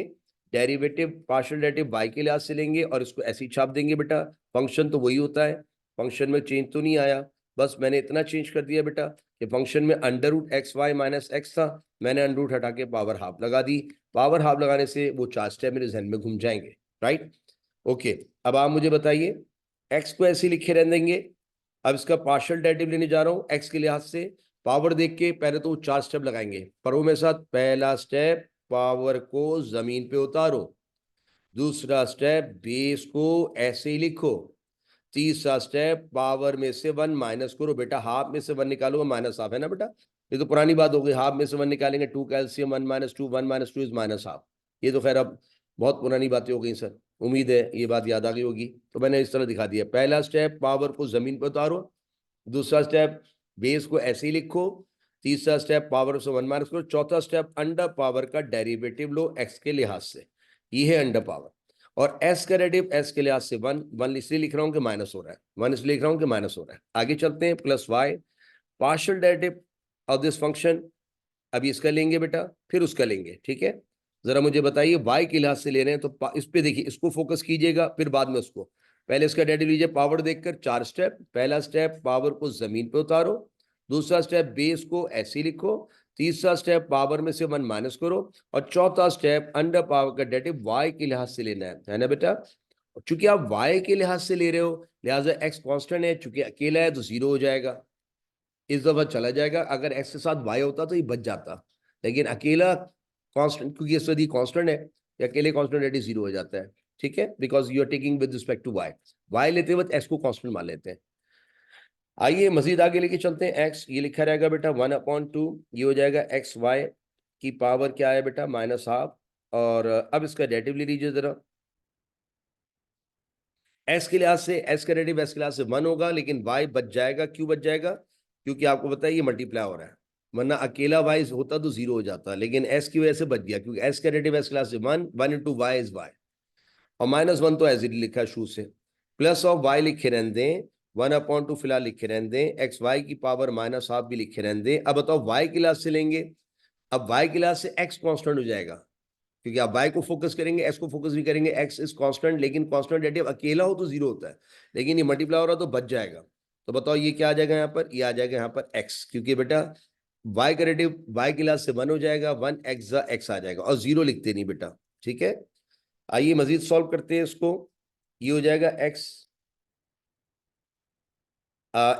डेरिवेटिव पार्शियल डेरिवेटिव वाई के लिहाज से लेंगे और इसको ऐसे ही छाप देंगे बेटा। फंक्शन तो वही होता है, फंक्शन में चेंज तो नहीं आया, बस मैंने इतना चेंज कर दिया बेटा कि फंक्शन में under root x y minus x था, मैंने अंडर रूट हटा के पावर हाफ लगा दी। पावर हाफ लगाने से वो 4 स्टेप मेरे जहन में घूम जाएंगे, राइट। ओके, अब आप मुझे बताइए, एक्स को ऐसे लिखे रहने देंगे। अब इसका पार्शियल डेरिवेटिव लेने जा रहा हूं एक्स के लिहाज से। पावर देख के पहले तो 4 स्टेप लगाएंगे, पर वो मेरे साथ, पहला स्टेप पावर को जमीन पे उतारो, दूसरा स्टेप बेस को ऐसे ही लिखो, तीसरा स्टेप पावर में से 1 माइनस करो। बेटा हाफ में से 1 निकालो, माइनस हाफ है ना बेटा, ये तो पुरानी बात हो गई। हाफ में से 1 निकालेंगे 2 का LCM 1 minus 2, 1 minus 2 is minus half. ये तो खैर अब बहुत पुरानी बातें हो गई सर, उम्मीद है ये बात याद आ गई होगी। तो मैंने इस तरह दिखा दिया, पहला स्टेप पावर को जमीन पर उतारो, दूसरा स्टेप बेस को ऐसे ही लिखो, तीसरा स्टेप पावर से 1 माइनस करो, चौथा स्टेप अंडर पावर का डेरिवेटिव लो एक्स के लिहाज से, ये है अंडर पावर। और एस का डेरिवेटिव एस के लिहाज से 1 इसलिए लिख रहा हूं कि माइनस हो रहा है, 1 इसलिए लिख रहा हूं कि माइनस हो रहा है। आगे चलते हैं, plus y partial derivative of this function. अभी इसका लेंगे बेटा, फिर उसका लेंगे, ठीक है। जरा मुझे बताइए वाई के लिहाज से ले रहे हैं तो इस पे देखिए, इसको फोकस कीजिएगा, फिर बाद में उसको। पहले इसका डेरिवेटिव लीजिए, पावर देखकर 4 स्टेप। पहला स्टेप पावर को जमीन पे उतारो, दूसरा स्टेप बेस को ऐसे लिखो, तीसरा स्टेप पावर में से 1 माइनस करो, और चौथा स्टेप अंडर पावर का डेरिवेटिव वाई के लिहाज से लेना है ना बेटा। चूंकि आप वाई के लिहाज से ले रहे हो, लिहाजा एक्स कांस्टेंट है, चूंकि अकेला है तो 0 हो जाएगा, इस दफा चला जाएगा। अगर एक्स के साथ वाई होता तो ये बच जाता, लेकिन अकेला कांस्टेंट, क्योंकि इस यदि कांस्टेंट है, या अकेले कांस्टेंट रेडी 0 हो जाता है, ठीक है, because you are taking with respect to y. Y लेते वक्त एक्स को कांस्टेंट मान लेते हैं। आइए मजीद आगे लेके चलते हैं। एक्स ये लिखा रहेगा बेटा 1/2, ये हो जाएगा एक्स वाई की पावर क्या है बेटा, माइनस हाफ। और अब इसका डेरिवेटिव ले लीजिए जरा। एस के लिहाज से, एस का डेरिवेटिव एस के लिहाज से 1 होगा, लेकिन वाई बच जाएगा। क्यों बच जाएगा? क्योंकि आपको पता है ये मल्टीप्लाई हो रहा है, वरना अकेला वाई होता तो 0 हो जाता, लेकिन एस की वजह से बच गया, क्योंकि एस का डेरिवेटिव एस के लिहाज से 1 इंटू वाई इज वाई, और -1 तो एज इट लिखा है शुरू से। प्लस ऑफ वाई लिखे रहने दें, 1/2 फिलहाल लिखे रहने दें, एक्स वाई की पावर माइनस हाफ भी लिखे रहने दें। अब बताओ वाई के लिहाज से लेंगे, अब वाई के लिहाज से एक्स कांस्टेंट हो जाएगा, क्योंकि आप वाई को फोकस करेंगे, एक्स को फोकस भी करेंगे। एक्स इज कांस्टेंट, लेकिन कांस्टेंट डेरिवेटिव अकेला हो तो 0 होता है, लेकिन ये मल्टीप्लाई हो रहा तो बच जाएगा। तो बताओ ये क्या आ जाएगा यहाँ पर, ये आ जाएगा यहाँ पर एक्स, क्योंकि बेटा वाई का डेरिवेटिव वाई के लिहाज से 1 हो जाएगा, 1 एक्स आ जाएगा, और 0 लिखते नहीं बेटा, ठीक है। आइए मजीद सॉल्व करते हैं इसको। ये हो जाएगा एक्स,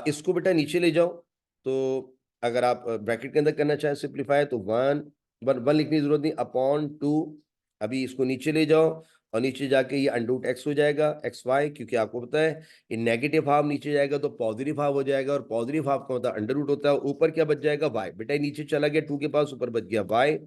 इसको बेटा नीचे ले जाओ, तो अगर आप ब्रैकेट के अंदर करना चाहें सिंप्लीफाई, तो 1 लिखने की जरूरत नहीं, अपॉन 2। अभी इसको नीचे ले जाओ, और नीचे जाके ये अंडर एक्स हो जाएगा, एक्स वाई, क्योंकि आपको पता है ये नेगेटिव हाफ नीचे जाएगा तो पॉजिटिव हाफ हो जाएगा, और पॉजिटिव हाफ का मतलब अंडर रूट होता है। ऊपर क्या बच जाएगा, वाई। बेटा नीचे चला गया 2 के पास, ऊपर बच गया वाई,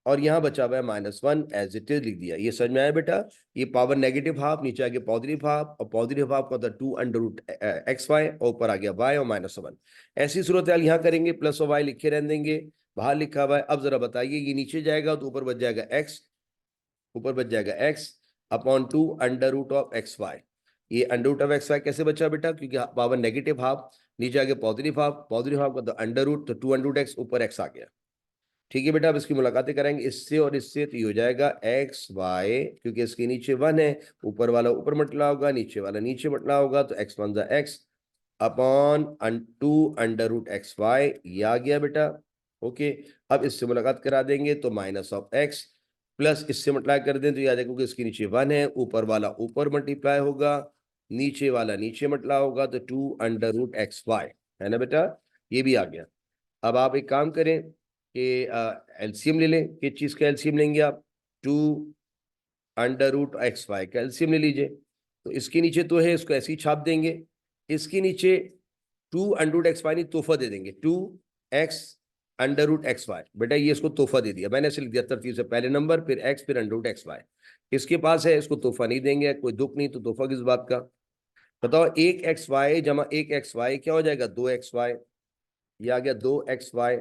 और यहाँ बचा हुआ है -1, एज इट इज लिख दिया। ये समझ में आया बेटा, ये पावर नेगेटिव हाफ, नीचे आ गया पॉजिटिव हाफ, और पॉजिटिव हाफ का मतलब 2 अंडर रूट एक्स वाई, और ऊपर आ गया वाई और -1। ऐसी सूरत हाल यहाँ करेंगे, प्लस और वाई लिखे रहने देंगे, बाहर लिखा हुआ है। अब जरा बताइए, ये नीचे जाएगा तो ऊपर बच जाएगा एक्स, ऊपर बच जाएगा X upon 2 under root of x Y. ये under root of x Y कैसे बचा बेटा, क्योंकि पावर नेगेटिव हाफ, नीचे आ गया पॉजिटिव हाफ, पॉजिटिव हाफ का तो अंडर रूट, तो 2 अंडर रूट एक्स, ऊपर एक्स आ गया। ठीक है बेटा, अब इसकी मुलाकातें कराएंगे इससे और इससे, तो ये हो जाएगा एक्स वाई, क्योंकि इसके नीचे 1 है, ऊपर वाला ऊपर मटला होगा, नीचे वाला नीचे मटला होगा, तो x 1 x upon 2 under root x Y, ये आ गया बेटा। ओके, अब इससे मुलाकात करा देंगे तो माइनस ऑफ एक्स, प्लस इससे मल्टीप्लाई कर दें तो ये आ जाएगा, क्योंकि इसके नीचे 1 है, ऊपर वाला ऊपर मल्टीप्लाई होगा, नीचे वाला नीचे मटला होगा, तो 2 अंडर रूट एक्स वाई, है ना बेटा, ये भी आ गया। अब आप एक काम करें कि एलसीएम ले लें। किस चीज का एलसीएम लेंगे आप, 2 अंडर रूट एक्स वाई का एलसीएम ले लीजिए। तो इसके नीचे तो है, इसको ऐसे ही छाप देंगे, इसके नीचे 2 अंडर रूट एक्स वाई नहीं, तोहफा दे देंगे, 2 x under root x y. बेटा ये इसको तोहफा दे दिया मैंने, ऐसे लिख दिया तरतीब से, पहले नंबर फिर एक्स फिर अंडर रूट एक्स वाई। इसके पास है, इसको तोहफा नहीं देंगे, कोई दुख नहीं, तो तोहफा किस बात का। बताओ, एक एक्स वाई जमा एक एक्स वाई क्या हो जाएगा, 2xy। ये आ गया 2xy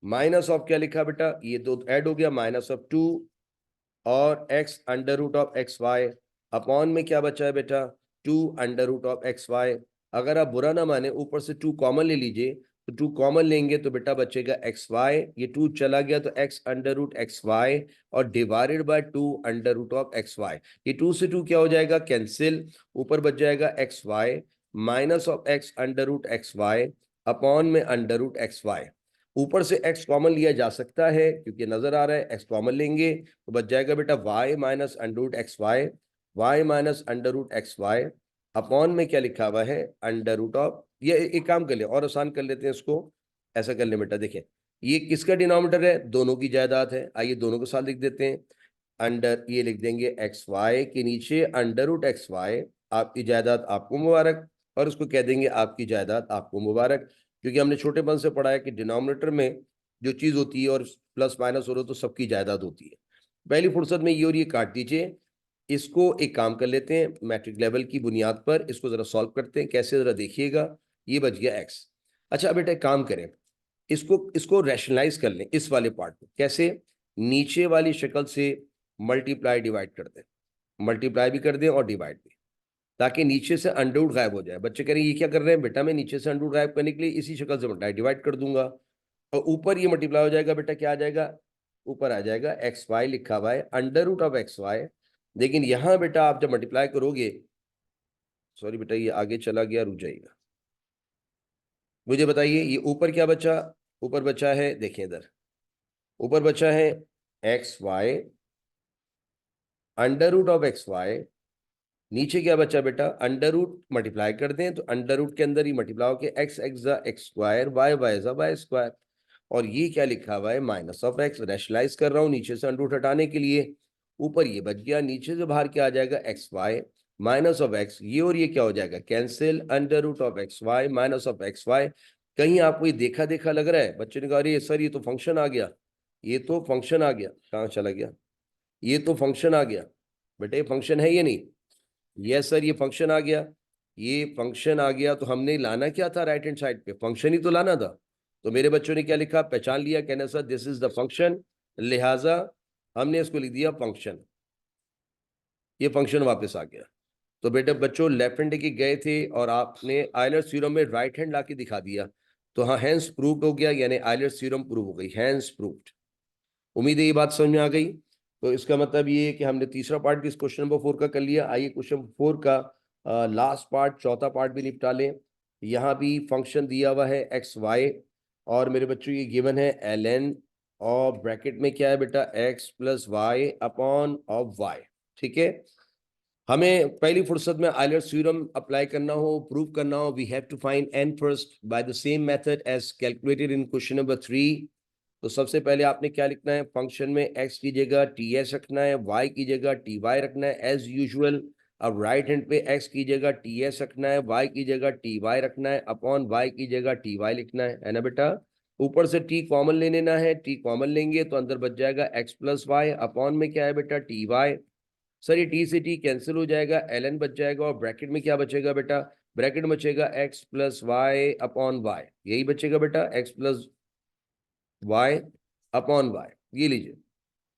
माइनस ऑफ क्या लिखा बेटा, ये दो ऐड हो गया, -2 और x under root of x y upon में क्या बचा है बेटा, 2 under root of x y. अगर आप बुरा ना माने ऊपर से 2 कॉमन ले लीजिए, तो 2 कॉमन लेंगे तो बेटा बचेगा एक्स वाई, ये 2 चला गया तो x under root x Y और divided by 2 under root of x Y. ये 2 से 2 क्या हो जाएगा, कैंसिल, ऊपर बच जाएगा x y minus of x under root x y upon में अंडर रूट एक्स वाई। ऊपर से x कॉमन लिया जा सकता है क्योंकि नजर आ रहा है, x कॉमन लेंगे तो बच जाएगा बेटा y minus under root x y, y minus under root x y upon में क्या लिखा हुआ है, अंडर रूट ऑफ, ये एक काम कर ले और आसान कर लेते हैं इसको, ऐसा कर ले बेटा, देखिए ये किसका डिनोमिनेटर है, दोनों की जायदाद है, आइए दोनों के साथ लिख देते हैं। अंडर ये लिख देंगे एक्स वाई के नीचे अंडर रूट एक्स वाई, आपकी जायदाद आपको मुबारक, और उसको कह देंगे आपकी जायदाद आपको मुबारक, क्योंकि हमने छोटेपन से पढ़ा है कि डिनोमिनेटर में जो चीज होती है और प्लस माइनस हो रहा तो सबकी जायदाद होती है। पहली फुर्सत में ये और ये काट दीजिए। इसको एक काम कर लेते हैं, मैट्रिक लेवल की बुनियाद पर इसको जरा सॉल्व करते हैं, कैसे जरा देखिएगा। ये बच गया एक्स। अच्छा बेटा एक काम करें, इसको इसको रैशनलाइज कर लें, इस वाले पार्ट को कैसे, नीचे वाली शक्ल से मल्टीप्लाई डिवाइड कर दें, मल्टीप्लाई भी कर दें और डिवाइड भी, ताकि नीचे से अंडरवुड गायब हो जाए। बच्चे कह रहे हैं ये क्या कर रहे हैं बेटा, मैं नीचे से अंडरवुड गायब करने के लिए इसी शक्ल से मल्टीप्लाई डिवाइड कर दूंगा, और ऊपर ये मल्टीप्लाई हो जाएगा बेटा, क्या आ जाएगा, ऊपर आ जाएगा एक्स वाई लिखा हुआ है under root of x y. लेकिन यहां बेटा आप जब मल्टीप्लाई करोगे, सॉरी बेटा ये आगे चला गया, रुक जाइएगा, मुझे बताइए ये ऊपर क्या बचा, ऊपर बचा है, देखिए इधर ऊपर बचा है x y under root of x y, नीचे क्या बचा बेटा, अंडर रूट मल्टीप्लाई कर दें तो अंडर रूट के अंदर ही मल्टीप्लाई होके x x x square, y y y square, और ये क्या लिखा हुआ है माइनस ऑफ एक्स, रैशनलाइज कर रहा हूं नीचे से अंडर रूट हटाने के लिए, ऊपर ये बच गया, नीचे से बाहर क्या आ जाएगा, x y minus of x, ये और ये क्या हो जाएगा, cancel, under root of x y minus of x y. कहीं आपको ये देखा देखा लग रहा है, बच्चे ने कहा अरे सर ये तो फंक्शन आ गया, ये तो फंक्शन आ गया, कहाँ चला गया, ये तो फंक्शन आ गया, बेटे फंक्शन है ये नहीं, यस सर ये फंक्शन आ गया, ये फंक्शन आ गया, तो हमने लाना क्या था, राइट हैंड साइड पे फंक्शन ही तो लाना था। तो मेरे बच्चों ने क्या लिखा, पहचान लिया, कहना sir this is the function, लिहाजा हमने इसको लिख दिया फंक्शन, ये फंक्शन वापस आ गया। तो बेटे बच्चों लेफ्ट हैंड के गए थे और आपने आयलर थ्योरम में राइट हैंड लाके दिखा दिया, तो हाँ हैंस प्रूव्ड हो गया, यानी आयलर थ्योरम प्रूव हो गई, हैंस प्रूव्ड। उम्मीद है ये बात समझ में आ गई। तो इसका मतलब ये है कि हमने तीसरा पार्ट भी इस क्वेश्चन नंबर 4 का कर लिया। आइए क्वेश्चन नंबर 4 का लास्ट पार्ट, चौथा पार्ट भी निपटा लें। यहाँ भी फंक्शन दिया हुआ है एक्स वाई, और मेरे बच्चों ये गिवन है एल एन, और ब्रैकेट में क्या है बेटा, x plus y upon of y. ठीक है, हमें पहली फुर्सत में आयलर थ्योरम अप्लाई करना हो, प्रूव करना हो, we have to find n first by the same method as calculated in question number 3। तो सबसे पहले आपने क्या लिखना है, फंक्शन में x की जगह टी एस रखना है, y की जगह टी वाई रखना है एज यूजुअल। अब राइट हैंड पे x की जगह टी एस रखना है, y की जगह टी वाई रखना है, अपॉन y की जगह टी वाई लिखना है ना बेटा। ऊपर से t कॉमन ले लेना है, t कॉमन लेंगे तो अंदर बच जाएगा x प्लस वाई, अपॉन में क्या है बेटा, टी वाई। सर ये t से t कैंसिल हो जाएगा, ln बच जाएगा, और ब्रैकेट में क्या बचेगा बेटा, ब्रैकेट में बचेगा x plus y upon y, यही बचेगा बेटा, x plus y upon y, ये लीजिए।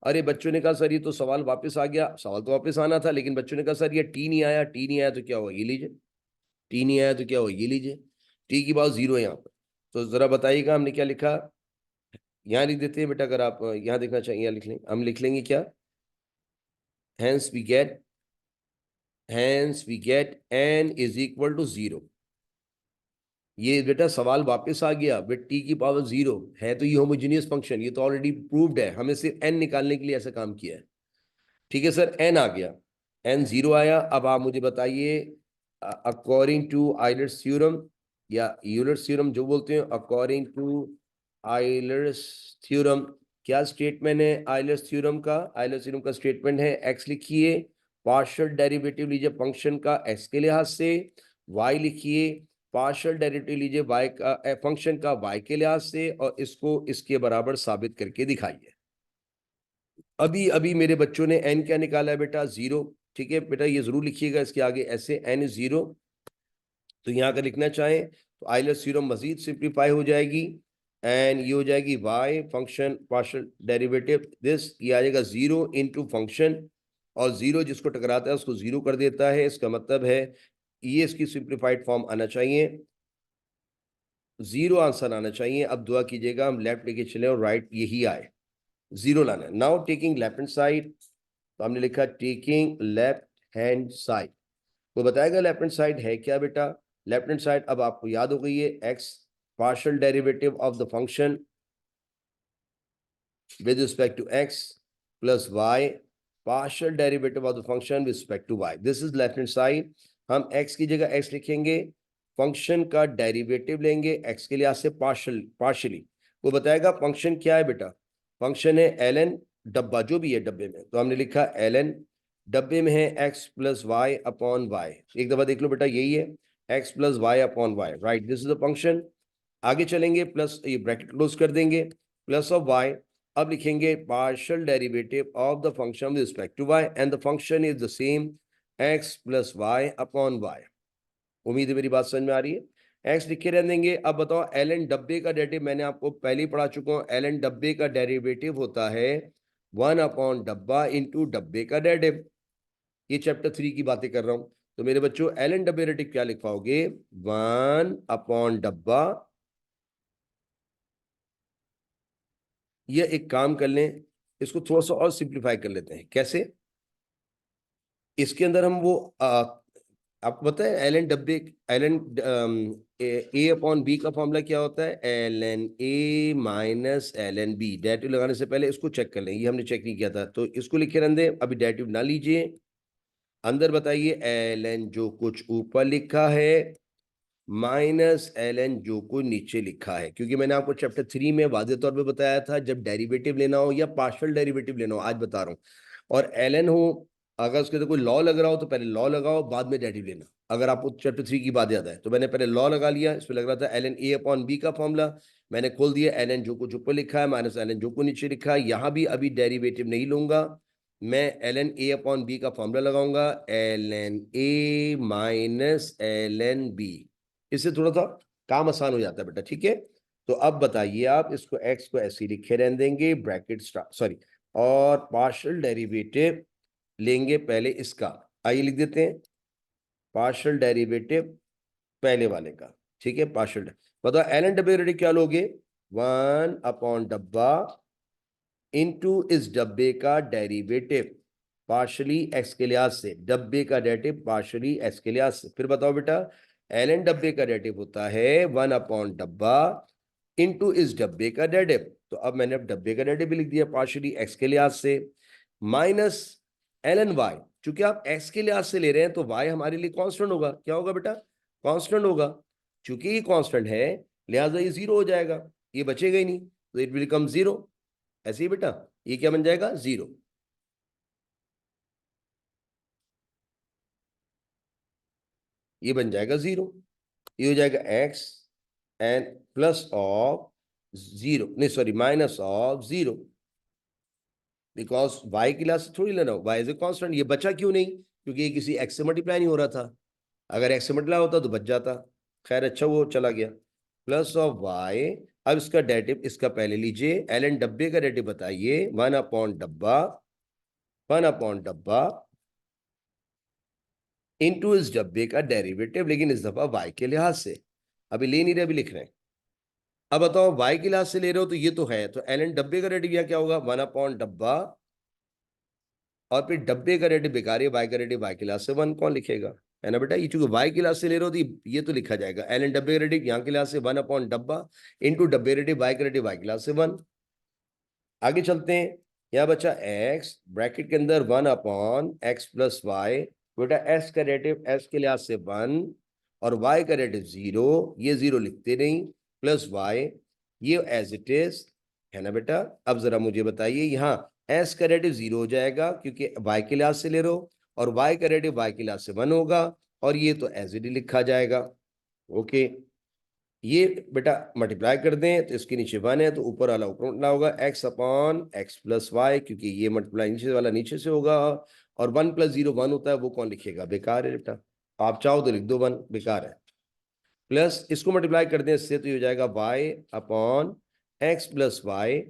अरे बच्चों ने कहा सर ये तो सवाल वापस आ गया, सवाल तो वापस आना था, लेकिन बच्चों ने कहा सर ये टी नहीं आया, टी नहीं आया तो क्या हुआ, ये लीजिए, टी नहीं आया तो क्या हुआ, ये लीजिए, टी की बात 0 है यहाँ पर। तो जरा बताइएगा हमने क्या लिखा, यहाँ लिख देते हैं बेटा, अगर आप यहाँ देखना चाहिए लिख लें, हम लिख लेंगे क्या, hence we get n is equal to 0। ये बेटा सवाल वापस आ गया, बेट टी की पावर 0 है, तो ये होमोजीनियस फंक्शन, ये तो ऑलरेडी प्रूव्ड है, हमें सिर्फ एन निकालने के लिए ऐसा काम किया है। ठीक है सर, एन आ गया, एन 0 आया। अब आप मुझे बताइए अकॉर्डिंग टू आइलर्स थ्योरम या यूलर्स थ्योरम जो बोलते हैं, अकॉर्डिंग टू आइलर्स थ्योरम क्या स्टेटमेंट है आइलर्स थ्योरम का, आइलर्स थ्योरम का स्टेटमेंट है, एक्स लिखिए, पार्शियल डेरिवेटिव लीजिए फंक्शन का एक्स के लिहाज से, वाई लिखिए, पार्शियल डेरिवेटिव लीजिए वाई का फंक्शन का वाई के लिहाज से, और इसको इसके बराबर साबित करके दिखाइए। अभी अभी मेरे बच्चों ने एन क्या निकाला है बेटा, 0। ठीक है बेटा, ये जरूर लिखिएगा इसके आगे ऐसे, एन इज 0, तो यहाँ का लिखना चाहें तो आइलर्स थ्योरम मजीद सिंप्लीफाई हो जाएगी एंड ये हो जाएगी y function partial derivative this, ये आ जाएगा 0 इंटू फंक्शन, और 0 जिसको टकराता है उसको 0 कर देता है। इसका मतलब है ये इसकी सिंप्लीफाइड फॉर्म आना चाहिए, 0 आंसर आना चाहिए। अब दुआ कीजिएगा हम लेफ्ट लेके चले और राइट यही आए, 0 लाना है। Now taking left hand side, तो हमने लिखा टेकिंग लेफ्ट हैंड साइड, वो बताएगा लेफ्ट हैंड साइड है क्या बेटा। लेफ्ट हैंड साइड अब आपको याद हो गई है, x partial derivative of the function with respect to x plus y partial derivative of the function with respect to y, this is left hand side. हम x की जगह x लिखेंगे, फंक्शन का डेरिवेटिव लेंगे x के लिहाज से partially. वो बताएगा फंक्शन क्या है बेटा, फंक्शन है ln डब्बा जो भी है डब्बे में, तो हमने लिखा ln डब्बे में है x plus y upon y. एक दफा देख लो बेटा, यही है x plus y upon y, right, this is the function. आगे चलेंगे, प्लस ये ब्रैकेट क्लोज कर देंगे, प्लस ऑफ y, अब लिखेंगे partial derivative of the function with respect to y and the function is the same x plus y upon y. उम्मीद है मेरी बात समझ में आ रही है। x लिखे रह देंगे। अब बताओ ln डब्बे का डेरिवेटिव मैंने आपको पहले ही पढ़ा चुका हूँ, ln डब्बे का डेरिवेटिव होता है 1 अपॉन डब्बा इंटू डब्बे का डेरिवेटिव। ये चैप्टर 3 की बातें कर रहा हूं। तो मेरे बच्चों ln डब्बे डेरिवेटिव क्या लिखवाओगे, 1 अपॉन डब्बा। ये एक काम कर लें, इसको थोड़ा सा और सिंप्लीफाई कर लेते हैं। कैसे, इसके अंदर हम वो आपको पता है ln डब्बे ln a अपॉन बी का फॉर्मूला क्या होता है, ln a minus ln b। Derivative लगाने से पहले इसको चेक कर लें, ये हमने चेक नहीं किया था, तो इसको लिखे रहने दें, अभी डेरिवेटिव ना लीजिए। अंदर बताइए ln जो कुछ ऊपर लिखा है माइनस ln जो कुछ नीचे लिखा है, क्योंकि मैंने आपको चैप्टर 3 में वादे तौर पे बताया था जब डेरिवेटिव लेना हो या पार्शियल डेरिवेटिव लेना हो, आज बता रहा हूं, और ln हो, अगर उसके अंदर कोई लॉ लग रहा हो तो पहले लॉ लगाओ, बाद में डेरिवेटिव लेना। अगर आपको चैप्टर 3 की बात याद है तो मैंने पहले लॉ लगा लिया, इसमें लग रहा था ln a अपॉन b का फॉर्मूला, मैंने खोल दिया ln जो कुछ ऊपर लिखा है माइनस ln जो कुछ नीचे लिखा है। यहां भी अभी डेरिवेटिव नहीं लूंगा, मैं ln a अपॉन b का फॉर्मूला लगाऊंगा, ln a minus ln b। इससे थोड़ा सा काम आसान हो जाता है बेटा, ठीक है। तो अब बताइए आप इसको x को ऐसे लिखे रहने देंगे, ब्रैकेट सॉरी, और पार्शियल डेरिवेटिव लेंगे पहले इसका, आइए लिख देते हैं पार्शियल डेरिवेटिव पहले वाले का, ठीक है। पार्शियल बताओ ln डब्बे डेरिवेटिव क्या लोगे, 1 अपॉन डब्बा इनटू इस डब्बे का डेरिवेटिव पार्शियली x के लिहाज से, डब्बे का डेरिवेटिव पार्शियली x के लिहाज से। फिर बताओ बेटा ln डब्बे का डेरिवेटिव होता है 1 अपॉन डब्बा इनटू इस डब्बे का डेरिवेटिव, तो अब मैंने अब डब्बे का डेरिवेटिव भी लिख दिया पार्शियली x के लिहाज से, माइनस ln y, चूंकि आप x के लिहाज से ले रहे हैं तो y हमारे लिए कांस्टेंट होगा। क्या होगा बेटा, कांस्टेंट होगा, चूंकि ये कांस्टेंट है लिहाजा ये 0 हो जाएगा, ये बचेगा ही नहीं, तो इट विल बिकम 0। ऐसे ही बेटा ये क्या बन जाएगा, 0, ये बन जाएगा 0, ये हो जाएगा x एंड प्लस ऑफ 0, नहीं sorry minus of 0, because y की लास्ट थोड़ी लेना हो, y इज ए कांस्टेंट। ये बचा क्यों नहीं, क्योंकि ये किसी x से मल्टीप्लाई नहीं हो रहा था, अगर x से मल्टीप्लाई होता तो बच जाता। खैर अच्छा वो चला गया, प्लस ऑफ y। अब इसका डेरिवेटिव इसका पहले लीजिए, ln डब्बे का डेरिवेटिव बताइए, 1 अपॉन डब्बा, 1 अपॉन डब्बा इनटू इस डब्बे का डेरिवेटिव, लेकिन इस दफा y के लिहाज से, अभी ले नहीं रहे, अभी लिख रहे हैं। अब बताओ y के लिहाज से ले रहे हो तो ये तो है, तो ln डब्बे का डेरिवेटिव यहाँ क्या होगा, 1 अपॉन डब्बा, और फिर डब्बे का डेरिवेटिव बेकार है, y का डेरिवेटिव y के लिहाज से 1 कौन लिखेगा, है ना बेटा। ये चूंकि y के लिहाज से ले रहे हो तो ये तो लिखा जाएगा, ln डब्बे का डेरिवेटिव यहाँ के लिहाज से 1 अपॉन डब्बा इनटू डब्बे डेरिवेटिव y का डेरिवेटिव y के लिहाज से 1। आगे चलते हैं, यहाँ बचा x ब्रैकेट के अंदर 1 अपॉन x प्लस वाई, बेटा x का डेरिवेटिव x के लिहाज से 1 और y का डेरिवेटिव 0, ये 0 लिखते नहीं, प्लस y, ये एज इट इज, है ना बेटा। अब जरा मुझे बताइए यहाँ s का डेरिवेटिव 0 हो जाएगा क्योंकि y के लिहाज से ले रहे हो, और y का डेरिवेटिव y के लिहाज से 1 होगा, और ये तो एज इट इज लिखा जाएगा। ओके, ये बेटा मल्टीप्लाई कर दें तो इसके नीचे 1 है तो ऊपर वाला ऊपर उठना होगा, x upon x plus y, क्योंकि ये मल्टीप्लाई नीचे वाला नीचे से होगा, और 1 प्लस 0 1 होता है, वो कौन लिखेगा, बेकार है बेटा। आप चाहो तो लिख दो 1, बेकार है। प्लस इसको मल्टीप्लाई कर दें इससे तो ये हो जाएगा y upon x plus y.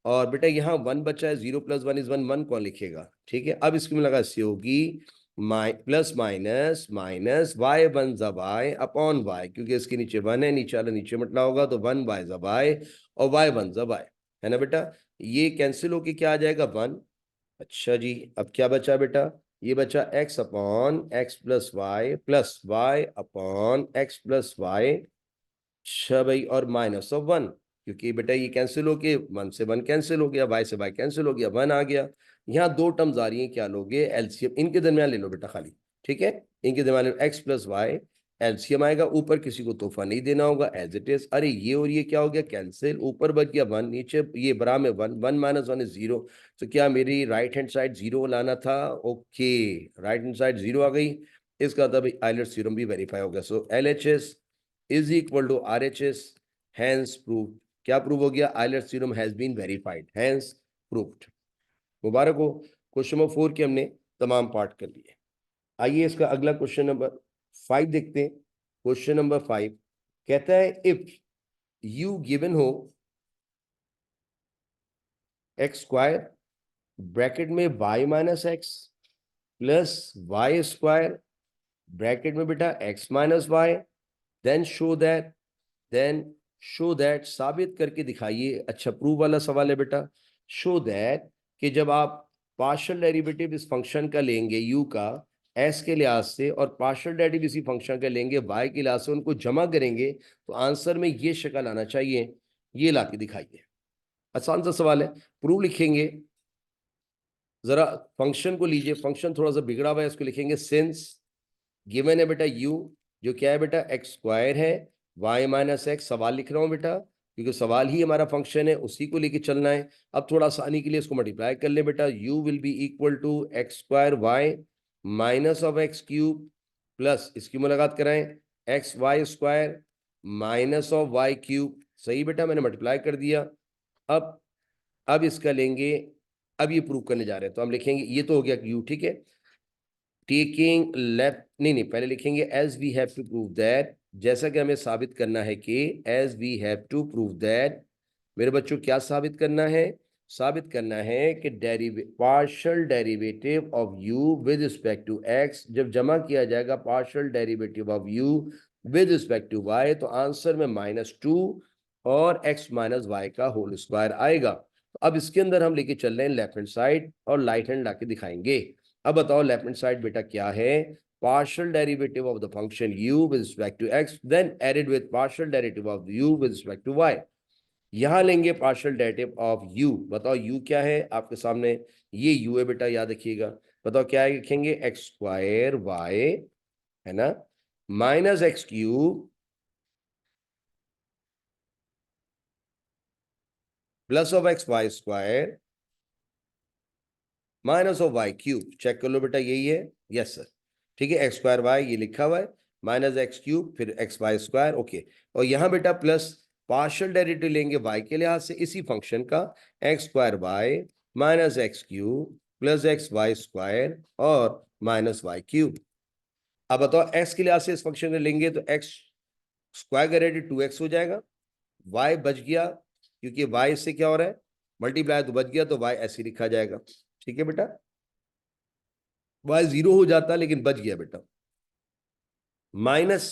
और बेटा यहाँ 1 बचा है, 0 प्लस 1 इज 1, 1 कौन लिखेगा? ठीक है, अब इसकी लगा इससे होगी plus minus minus y one ज़ा y अपॉन y, क्योंकि इसके नीचे 1 है, नीचे वाला नीचे मटला होगा तो 1 y ज़ा y और y वन ज़ा y, है ना बेटा। ये कैंसिल होके क्या आ जाएगा? 1। अच्छा जी, अब क्या बचा बेटा? ये बचा x upon x plus y plus y upon x plus y. अच्छा भाई, और माइनस ऑफ 1, क्योंकि बेटा ये कैंसिल हो गए, 1 से 1 कैंसिल हो गया, y से y कैंसिल हो गया, 1 आ गया। यहाँ दो टर्म्स आ रही हैं, क्या लोगे? एलसीएम, इनके दरमियान ले लो बेटा खाली। ठीक है, इनके दरमियान x प्लस वाई, एलसीएम आएगा, ऊपर किसी को तोहफा नहीं देना होगा, एज इट इज। अरे ये और ये क्या हो गया? कैंसिल, ऊपर बच गया 1, नीचे ये बरा में 1, 1 माइनस 1 इज 0। तो क्या मेरी राइट हैंड साइड 0 लाना था? ओके, राइट हैंड साइड 0 आ गई, इसका मतलब आइलर्स थ्योरम भी वेरीफाई हो गया। So LHS is equal to RHS, hence proved। क्या प्रूव हो गया? Euler's theorem has been verified, hence proved। मुबारक हो, क्वेश्चन नंबर 4 के हमने तमाम पार्ट कर लिए। आइए इसका अगला क्वेश्चन नंबर 5 देखते हैं। क्वेश्चन नंबर 5 कहता है इफ यू गिवन हो एक्स स्क्वायर ब्रैकेट में y minus x plus y square bracket में बेटा x minus y, then show that साबित करके दिखाइए। अच्छा, प्रूव वाला सवाल है बेटा। शो दैट कि जब आप पार्शियल डेरिवेटिव इस फंक्शन का लेंगे u का s के लिहाज से और पार्शियल डेरिवेटिव इसी फंक्शन का लेंगे y के लिहाज से, उनको जमा करेंगे तो आंसर में ये शक्ल आना चाहिए, ये ला के दिखाइए। आसान सा सवाल है, प्रूव लिखेंगे। जरा फंक्शन को लीजिए, फंक्शन थोड़ा सा बिगड़ा हुआ है, इसको लिखेंगे सिंस गिवन है बेटा u, जो क्या है बेटा एक्स स्क्वायर है, y माइनस एक्स, सवाल लिख रहा हूं बेटा क्योंकि सवाल ही हमारा फंक्शन है, उसी को लेके चलना है। अब थोड़ा आसानी के लिए इसको मल्टीप्लाई कर ले बेटा, u will be equal to x square y minus of x cube plus इसकी मुलाकात कराएं x y square minus of y cube. सही बेटा, मैंने मल्टीप्लाई कर दिया। अब इसका लेंगे, अब ये प्रूव करने जा रहे हैं तो हम लिखेंगे, ये तो हो गया u, ठीक है। टेकिंग लेफ्ट, नहीं पहले लिखेंगे as we have to prove that, जैसा कि हमें साबित करना है कि as we have to prove that. मेरे बच्चों क्या साबित करना है? साबित करना है कि partial derivative of u with respect to x जब जमा किया जाएगा partial derivative of u with respect to y तो आंसर में -2 और x माइनस वाई का होल स्क्वायर आएगा। तो अब इसके अंदर हम लेके चल रहे हैं लेफ्ट हैंड साइड और राइट हैंड लाके दिखाएंगे। अब बताओ लेफ्ट हैंड साइड बेटा क्या है? partial derivative of the function u with respect to x then added with partial derivative of u with respect to y। यहां लेंगे partial derivative of u। बताओ u क्या है आपके सामने? ये u है बेटा, याद रखिएगा। बताओ क्या है? लिखेंगे एक्स स्क्वायर वाई, है ना, minus x cube plus of x y square minus of y cube. Check कर लो बेटा, यही है। यस सर, ठीक है, एक्स स्क्वायर वाई ये लिखा हुआ है, माइनस एक्स क्यूब फिर एक्स वाई स्क्वायर, ओके। और यहाँ बेटा प्लस पार्शियल डेरिवेटिव लेंगे वाई के लिहाज से इसी फंक्शन का, x square y minus x cube plus x y square और माइनस वाई क्यूब। अब बताओ एक्स के लिहाज से इस फंक्शन में लेंगे तो एक्स स्क्वायर का डेरिवेटिव 2x हो जाएगा, वाई बच गया क्योंकि वाई से क्या हो रहा है मल्टीप्लाई, तो बच गया तो वाई ऐसे लिखा जाएगा। ठीक है बेटा, वाई 0 हो जाता लेकिन बच गया बेटा। माइनस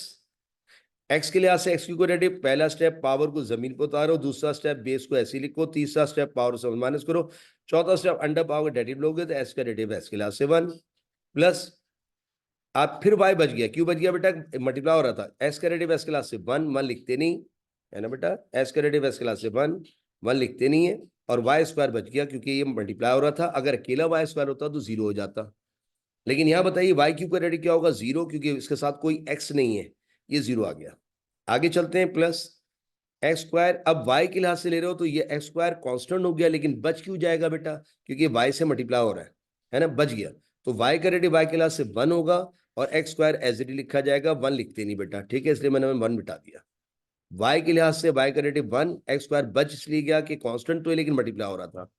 एक्स के लिहाज से एक्स को डेरिवेटिव, पहला स्टेप पावर को जमीन पर उतारो, दूसरा स्टेप बेस को ऐसे लिखो, तीसरा स्टेप पावर से माइनस करो, चौथा स्टेप अंडर पावर डेरिवेटिव लोगे तो एक्स का डेरिवेटिव एक्स के लिहाज से 1 प्लस आप फिर वाई बच गया, क्यों बच गया बेटा? मल्टीप्लाई हो रहा था, एक्स का डेरिवेटिव एक्स के लिहाज से 1 लिखते नहीं है ना बेटा, एक्स का डेरिवेटिव एक्स के लिहाज से 1 लिखते नहीं है, और वाई स्क्वायर बच गया क्योंकि ये मल्टीप्लाई हो रहा था, अगर अकेला वाई स्क्वायर होता तो 0 हो जाता। लेकिन यहां बताइए वाई क्यूब का डेरिवेटिव क्या होगा? 0, क्योंकि इसके साथ कोई एक्स नहीं है, ये 0 आ गया। आगे चलते हैं, प्लस एक्स स्क्वायर, अब वाई के लिहाज से ले रहे हो तो ये एक्स स्क्वायर कॉन्स्टेंट हो गया, लेकिन बच क्यों जाएगा बेटा? क्योंकि वाई से मल्टीप्लाई हो रहा है ना, बच गया। तो वाई का डेरिवेटिव वाई के लिहाज से 1 होगा और x square as it is लिखा जाएगा, 1 लिखते नहीं बेटा, ठीक है, इसलिए मैंने 1 बिठा दिया। वाई के लिहाज से वाई का डेरिवेटिव 1, एक्स स्क्वायर बच इसलिए गया कि कांस्टेंट तो है लेकिन मल्टीप्लाई हो रहा था।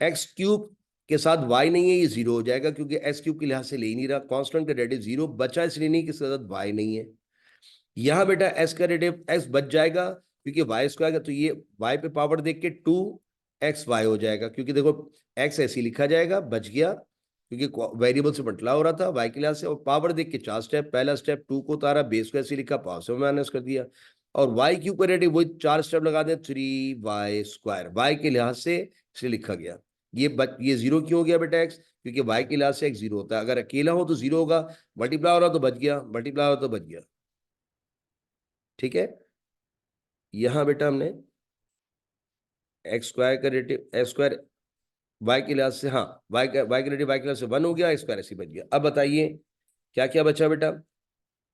एक्स क्यूब के साथ वाई नहीं है, ये 0 हो जाएगा क्योंकि एक्स क्यूब के लिहाज से ले ही नहीं रहा, कांस्टेंट का डेरिवेटिव 0 बचा इसलिए नहीं कि इसके साथ वाई नहीं है। यहाँ बेटा एस का डेरिवेटिव एक्स बच जाएगा क्योंकि वाई स्क्वायर का, तो ये वाई पे पावर देख के 2xy हो जाएगा, क्योंकि देखो एक्स ऐसे ही लिखा जाएगा, बच गया क्योंकि वेरिएबल से बटला हो रहा था वाई के लिहाज से। और पावर देख के 4 स्टेप, पहला स्टेप 2 को उतारा, बेस को ऐसे लिखा, पावर से माइनस कर दिया। और वाई क्यू का डेरिवेटिव वही 4 स्टेप लगा दें, 3y² वाई के लिहाज से इसलिए लिखा गया। ये जीरो क्यों हो गया बेटा एक्स, क्योंकि वाई के लिहाज से एक्स जीरो होता है, अगर अकेला हो तो जीरो होगा, मल्टीप्लाई हो रहा तो बच गया, मल्टीप्लाई हो रहा तो बच गया। ठीक है, यहां बेटा हमने x² का डेरिवेटिव x² y के लिहाज से, हाँ y का डेरिवेटिव y के लिहाज से 1 हो गया, x² ऐसे बच गया। अब बताइए क्या क्या बचा बेटा,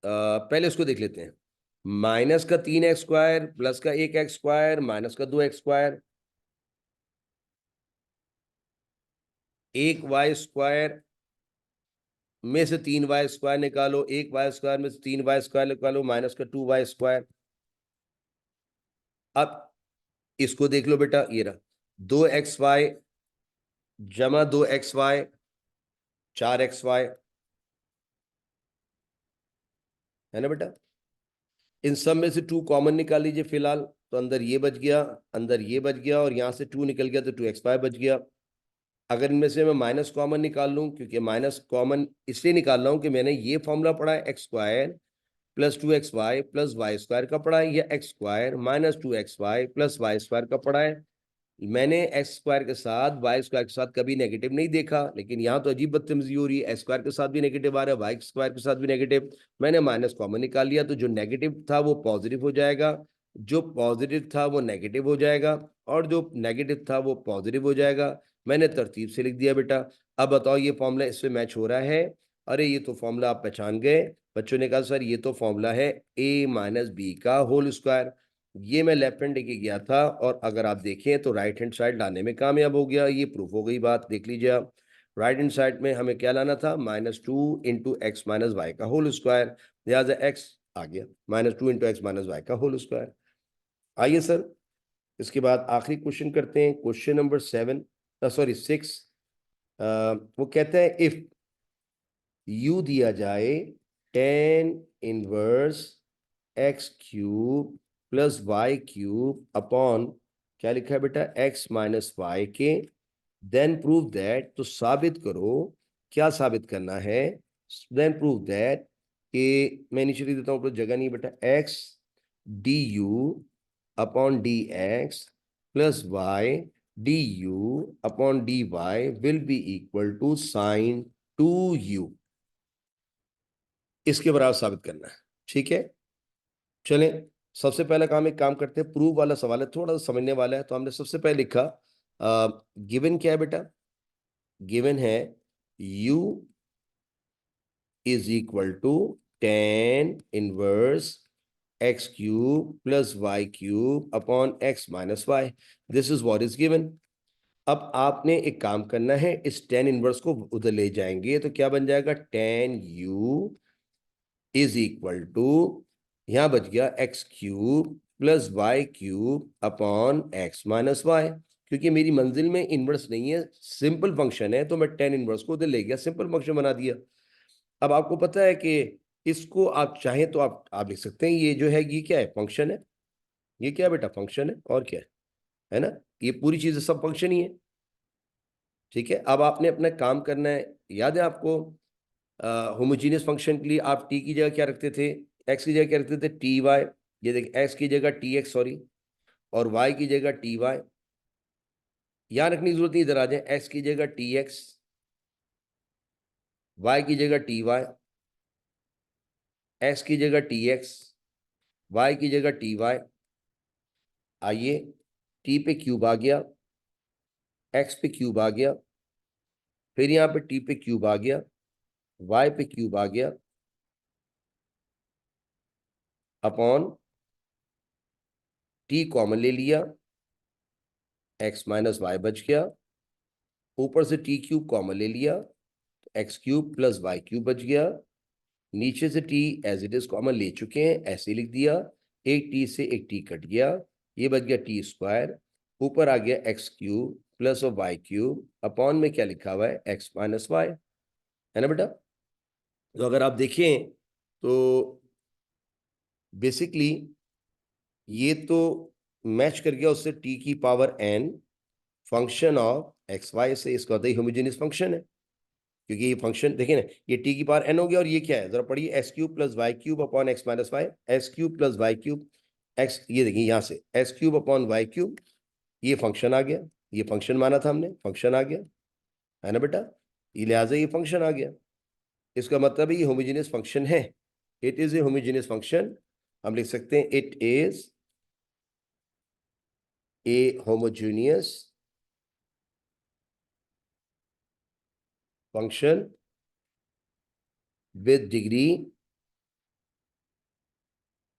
पहले उसको देख लेते हैं। माइनस का 3x² प्लस का 1x², माइनस का 2x², 1y² में से 3y² निकालो, 1y² में से 3y² निकालो, माइनस का 2y²। अब इसको देख लो बेटा, ये रहा 2xy जमा 2xy 4xy, है ना बेटा। इन सब में से 2 कॉमन निकाल लीजिए फिलहाल, तो अंदर ये बच गया, अंदर ये बच गया, और यहां से 2 निकल गया तो 2xy बच गया। अगर इनमें से मैं माइनस कॉमन निकाल लूं, क्योंकि माइनस कॉमन इसलिए निकाल रहा हूं कि मैंने ये फॉर्मूला पढ़ा है x² plus 2xy plus y² का पढ़ा है, या x² minus 2xy plus y² का पढ़ा है। मैंने x² के साथ y² के साथ कभी नेगेटिव नहीं देखा, लेकिन यहाँ तो अजीब बदतमीजी हो रही है, x² के साथ भी नेगेटिव आ रहा है, y² के साथ भी नेगेटिव। मैंने माइनस कॉमन निकाल लिया, तो जो नेगेटिव था वो पॉजिटिव हो जाएगा, जो पॉजिटिव था वो नेगेटिव हो जाएगा, और जो नेगेटिव था वो पॉजिटिव हो जाएगा। मैंने तरतीब से लिख दिया बेटा। अब बताओ ये फॉर्मूला इससे मैच हो रहा है? अरे ये तो फॉर्मूला आप पहचान गए। बच्चों ने कहा सर ये तो फॉर्मूला है a माइनस बी का होल स्क्वायर। ये मैं लेफ्ट हैंड लेके गया था, और अगर आप देखें तो राइट हैंड साइड लाने में कामयाब हो गया। ये प्रूफ हो गई बात, देख लीजिए आप। राइट हैंड साइड में हमें क्या लाना था, -2 इंटू एक्स माइनस वाई का होल स्क्वायर, लिहाजा एक्स आ गया, -2 इंटू एक्स माइनस वाई का होल स्क्वायर। आइए सर, इसके बाद आखिरी क्वेश्चन करते हैं, क्वेश्चन नंबर 6। वो कहते हैं इफ u दिया जाए tan inverse x³ plus y³ upon, क्या लिखा है बेटा, x माइनस वाई के, देन प्रूव दैट, तो साबित करो, क्या साबित करना है, देन प्रूव दैट कि, मैं नीचे लिख देता हूं, जगह नहीं बेटा, x du upon dx plus y du upon dy will be equal to sine 2u, इसके बराबर साबित करना है। ठीक है, चलें, सबसे पहला काम, एक काम करते हैं, प्रूव वाला सवाल है, थोड़ा सा समझने वाला है। तो हमने सबसे पहले लिखा, गिवन क्या है बेटा, गिवन है u is equal to tan inverse x³ plus y³ upon x minus y, this is what is given. अब आपने एक काम करना है, इस tan इनवर्स को उधर ले जाएंगे, तो क्या बन जाएगा, tan u is equal to, यहां बच गया x³ plus y³ upon x minus y, क्योंकि मेरी मंजिल में इनवर्स नहीं है, सिंपल फंक्शन है, तो मैं tan इनवर्स को उधर ले गया, सिंपल फंक्शन बना दिया। अब आपको पता है कि इसको आप चाहें तो आप लिख सकते हैं, ये जो है ये क्या है, फंक्शन है। ये क्या है बेटा, फंक्शन है, और क्या है ना, ये पूरी चीजें सब फंक्शन ही है। ठीक है, अब आपने अपना काम करना है। याद है आपको, होमोजीनियस फंक्शन के लिए आप टी की जगह क्या रखते थे, एक्स की जगह क्या रखते थे, टी वाई। ये देखिए, एक्स की जगह टी एक्स, सॉरी, और वाई की जगह टी वाई। यहाँ रखने की जरूरत नहीं, इधर आ जाए, एक्स की जगह टी एक्स, वाई की जगह टी वाई, एक्स की जगह टी एक्स, वाई की जगह टी वाई। आइए, टी पे क्यूब आ गया, एक्स पे क्यूब आ गया, फिर यहाँ पे टी पे क्यूब आ गया, वाई पे क्यूब आ गया, अपॉन टी कॉमन ले लिया, एक्स माइनस वाई बच गया, ऊपर से टी क्यूब कॉमन ले लिया, x³ प्लस y³ बच गया, नीचे से t as it is common ले चुके हैं, ऐसे लिख दिया, एक t से एक t कट गया, ये बच गया t², ऊपर आ गया x³ प्लस और y³ अपॉन में क्या लिखा हुआ है, x माइनस वाई, है ना बेटा। तो अगर आप देखें तो बेसिकली ये तो मैच कर गया उससे t की power n function of x y से, इसका होता है होमोजेनियस फंक्शन है, क्योंकि ये फंक्शन देखिए ना, ये t की पावर n हो गया और ये क्या है जरा पढ़िए, x cube plus y cube upon x minus y, x cube plus y cube x, ये देखिए यहाँ से x cube upon y cube, ये फंक्शन आ गया, ये फंक्शन माना था हमने, फंक्शन आ गया है ना बेटा, ये लिहाजा ये फंक्शन आ गया, इसका मतलब है ये होमोजेनियस फंक्शन है, it is a homogeneous function, हम लिख सकते हैं it is a homogeneous function with degree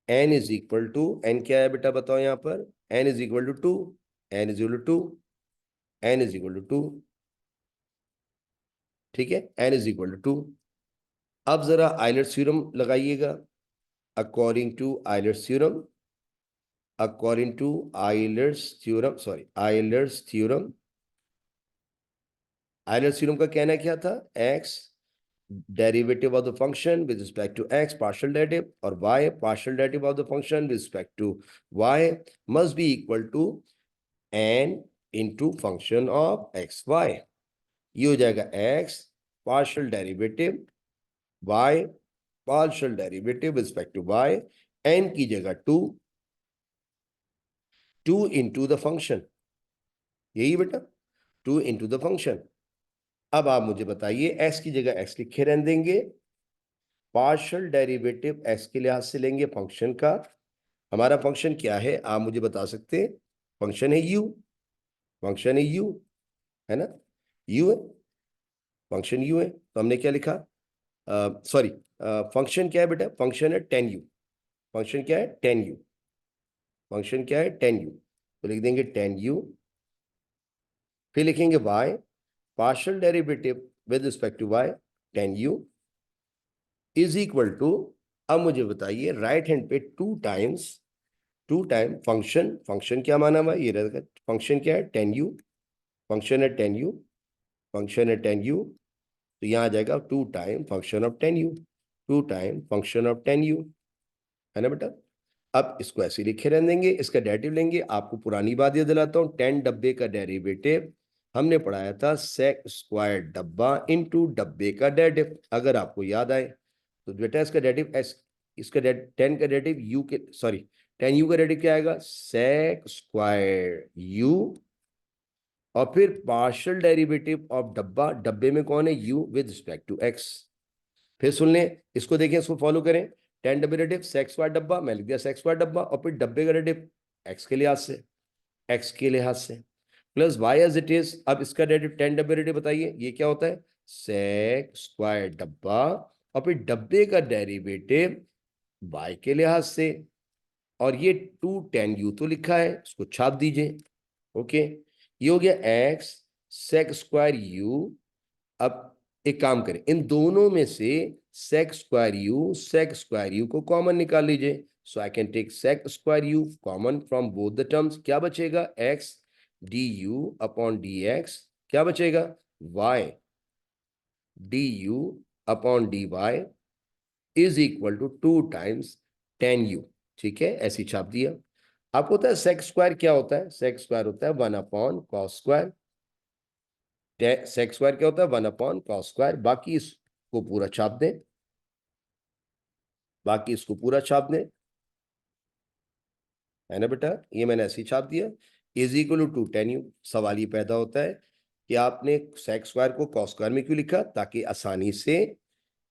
n is equal to, n क्या है बेटा बताओ यहाँ पर, n is equal to 2, n is equal to 2, n is equal to 2, ठीक है, n इज इक्वल टू 2। अब जरा आइलर्स थ्योरम लगाइएगा, according to Euler's theorem, according to Euler's theorem, sorry Euler's theorem, Euler's theorem का कहना क्या था, x derivative of the function with respect to x partial derivative or y partial derivative of the function with respect to y must be equal to n into function of xy, ये हो जाएगा x partial derivative y partial derivative with respect to y, n की जगह 2 into the function, यही बेटा 2 into the function। अब आप मुझे बताइए x की जगह x लिखे रहने देंगे, पार्शियल डेरिवेटिव x के लिहाज से लेंगे फंक्शन का, हमारा फंक्शन क्या है आप मुझे बता सकते हैं, फंक्शन है u, फंक्शन है u, है ना, u है, फंक्शन u है, तो हमने क्या लिखा, सॉरी फंक्शन क्या है बेटा, फंक्शन है 10u, फंक्शन क्या है 10u, फंक्शन क्या है 10u, तो लिख देंगे 10u, फिर लिखेंगे y partial derivative with respect to y 10u is equal to, अब मुझे बताइए राइट हैंड पे 2 टाइम फंक्शन, फंक्शन क्या माना हुआ ये रहेगा, फंक्शन क्या है 10u, फंक्शन है 10u, फंक्शन है 10u, तो यहाँ आ जाएगा 2 time function of 10u, 2 time function of 10u, है ना बेटा। अब इसको ऐसे लिखे रहने देंगे, इसका डेरिवेटिव लेंगे, आपको पुरानी बात ये दिलाता हूँ, 10 डब्बे का डेरिवेटिव हमने पढ़ाया था सेक स्क्वायर डब्बा इनटू डब्बे का डेरिवेटिव, अगर आपको याद आए तो बेटा इसका डेरिवेटिव एस, इसका 10 का डेरिवेटिव यू के, सॉरी 10u का डेरिवेटिव क्या आएगा, सेक स्क्वायर यू, और फिर पार्शियल डेरिवेटिव ऑफ डब्बा, डब्बे में कौन है u with respect to x, फिर सुन लें इसको, देखें इसको फॉलो करें, 10 डब्बे डेरिवेटिव सेक्स वाई डब्बा, मैं लिख दिया सेक्स वाई डब्बा, और फिर डब्बे का डेरिवेटिव x के लिहाज से, x के लिहाज से plus y as it is, अब इसका डेरिवेटिव 10 डब्बे डेरिवेटिव बताइए ये क्या होता है, सेक स्क्वायर डब्बा, और फिर डब्बे का डेरिवेटिव y के लिहाज से, और ये 2 10u तो लिखा है, इसको छाप दीजिए, ओके, ये हो गया x सेक स्क्वायर u। अब एक काम करें, इन दोनों में से सेक स्क्वायर यू को कॉमन निकाल लीजिए, so I can take sec square U common from both the terms, क्या बचेगा x D you upon D X, क्या बचेगा y D you upon D Y is equal to 2 times 10u, ठीक है, ऐसी छाप दिया। आपको पता है सेक स्क्वायर क्या होता है, सेक स्क्वायर होता है 1 upon cos square, sec square क्या होता है 1 अपॉन कॉस स्क्वायर, बाकी इसको पूरा छाप दें, बाकी इसको पूरा छाप दें, है ना बेटा, ये मैंने ऐसे ही छाप दिया, इज इक्वल टू 10u। सवाल ये पैदा होता है कि आपने सेक स्क्वायर को कॉस स्क्वायर में क्यों लिखा, ताकि आसानी से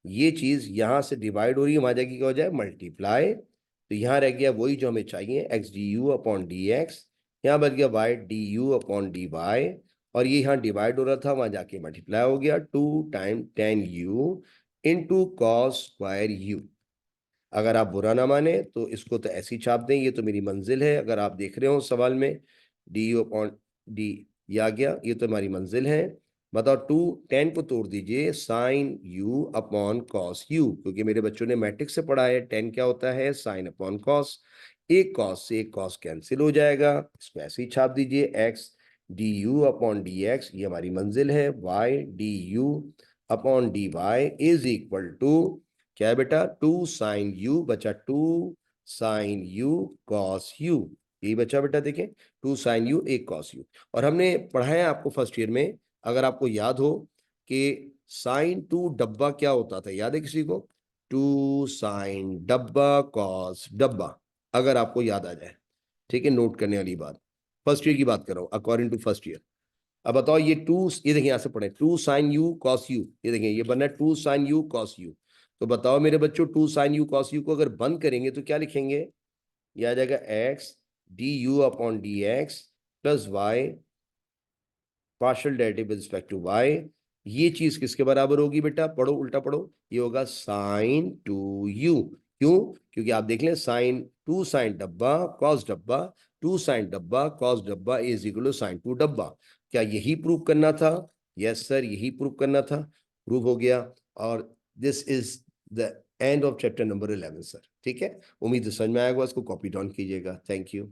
ये चीज यहां से डिवाइड हो रही है, वहां जाके क्या हो जाए मल्टीप्लाई, तो यहाँ रह गया वही जो हमें चाहिए, x d you upon D x, यहाँ बच गया y d you upon D y, और ये यहाँ डिवाइड हो रहा था वहां जाके मल्टीप्लाई हो गया, 2 time 10u into cos square you. अगर आप बुरा ना माने तो इसको तो ऐसी छाप दें, ये तो मेरी मंजिल है, अगर आप देख रहे हो सवाल में डी यू अपॉन डी, ये आ गया, ये तो हमारी मंजिल है, बताओ 2 10 को तोड़ दीजिए sine u upon cos u, क्योंकि मेरे बच्चों ने मैट्रिक्स से पढ़ा है 10 क्या होता है साइन अपॉन कॉस, एक कॉस से एक कॉस कैंसिल हो जाएगा, इसको ऐसे ही छाप दीजिए x d you upon D x, ये हमारी मंजिल है, y d you upon D Y is equal to क्या है बेटा 2 साइन यू बचा 2 साइन यू कॉस यू, यही बचा बेटा देखें, 2 साइन यू 1 कॉस यू। और हमने पढ़ाया आपको फर्स्ट ईयर में, अगर आपको याद हो कि साइन 2 डब्बा क्या होता था, याद है किसी को? 2 साइन डब्बा कॉस डब्बा, अगर आपको याद आ जाए, ठीक है, नोट करने वाली बात। फर्स्ट ईयर की बात कर रहा हूँ, अकॉर्डिंग टू फर्स्ट ईयर। अब बताओ ये 2, ये देखिए यहां से पढ़े, 2 साइन यू कॉस यू, ये देखिए ये बनना है 2 साइन यू कॉस यू। तो बताओ मेरे बच्चों, 2 साइन यू कॉस यू को अगर बंद करेंगे तो क्या लिखेंगे? ये आ जाएगा x d you upon D x plus y partial derivative with respect to y. ये चीज किसके बराबर होगी बेटा? पढ़ो, उल्टा पढ़ो, ये होगा साइन 2u। क्यों? क्योंकि आप देख लें, साइन 2 साइन डब्बा कॉस डब्बा, 2 साइन डब्बा कॉस डब्बा इज इक्वल टू साइन 2 डब्बा। क्या यही प्रूव करना था? यस सर, यही प्रूव करना था, प्रूव हो गया। और this is the end of chapter number 11 sir. ठीक है, उम्मीद है समझ में आएगा, इसको कॉपी डाउन कीजिएगा। Thank you.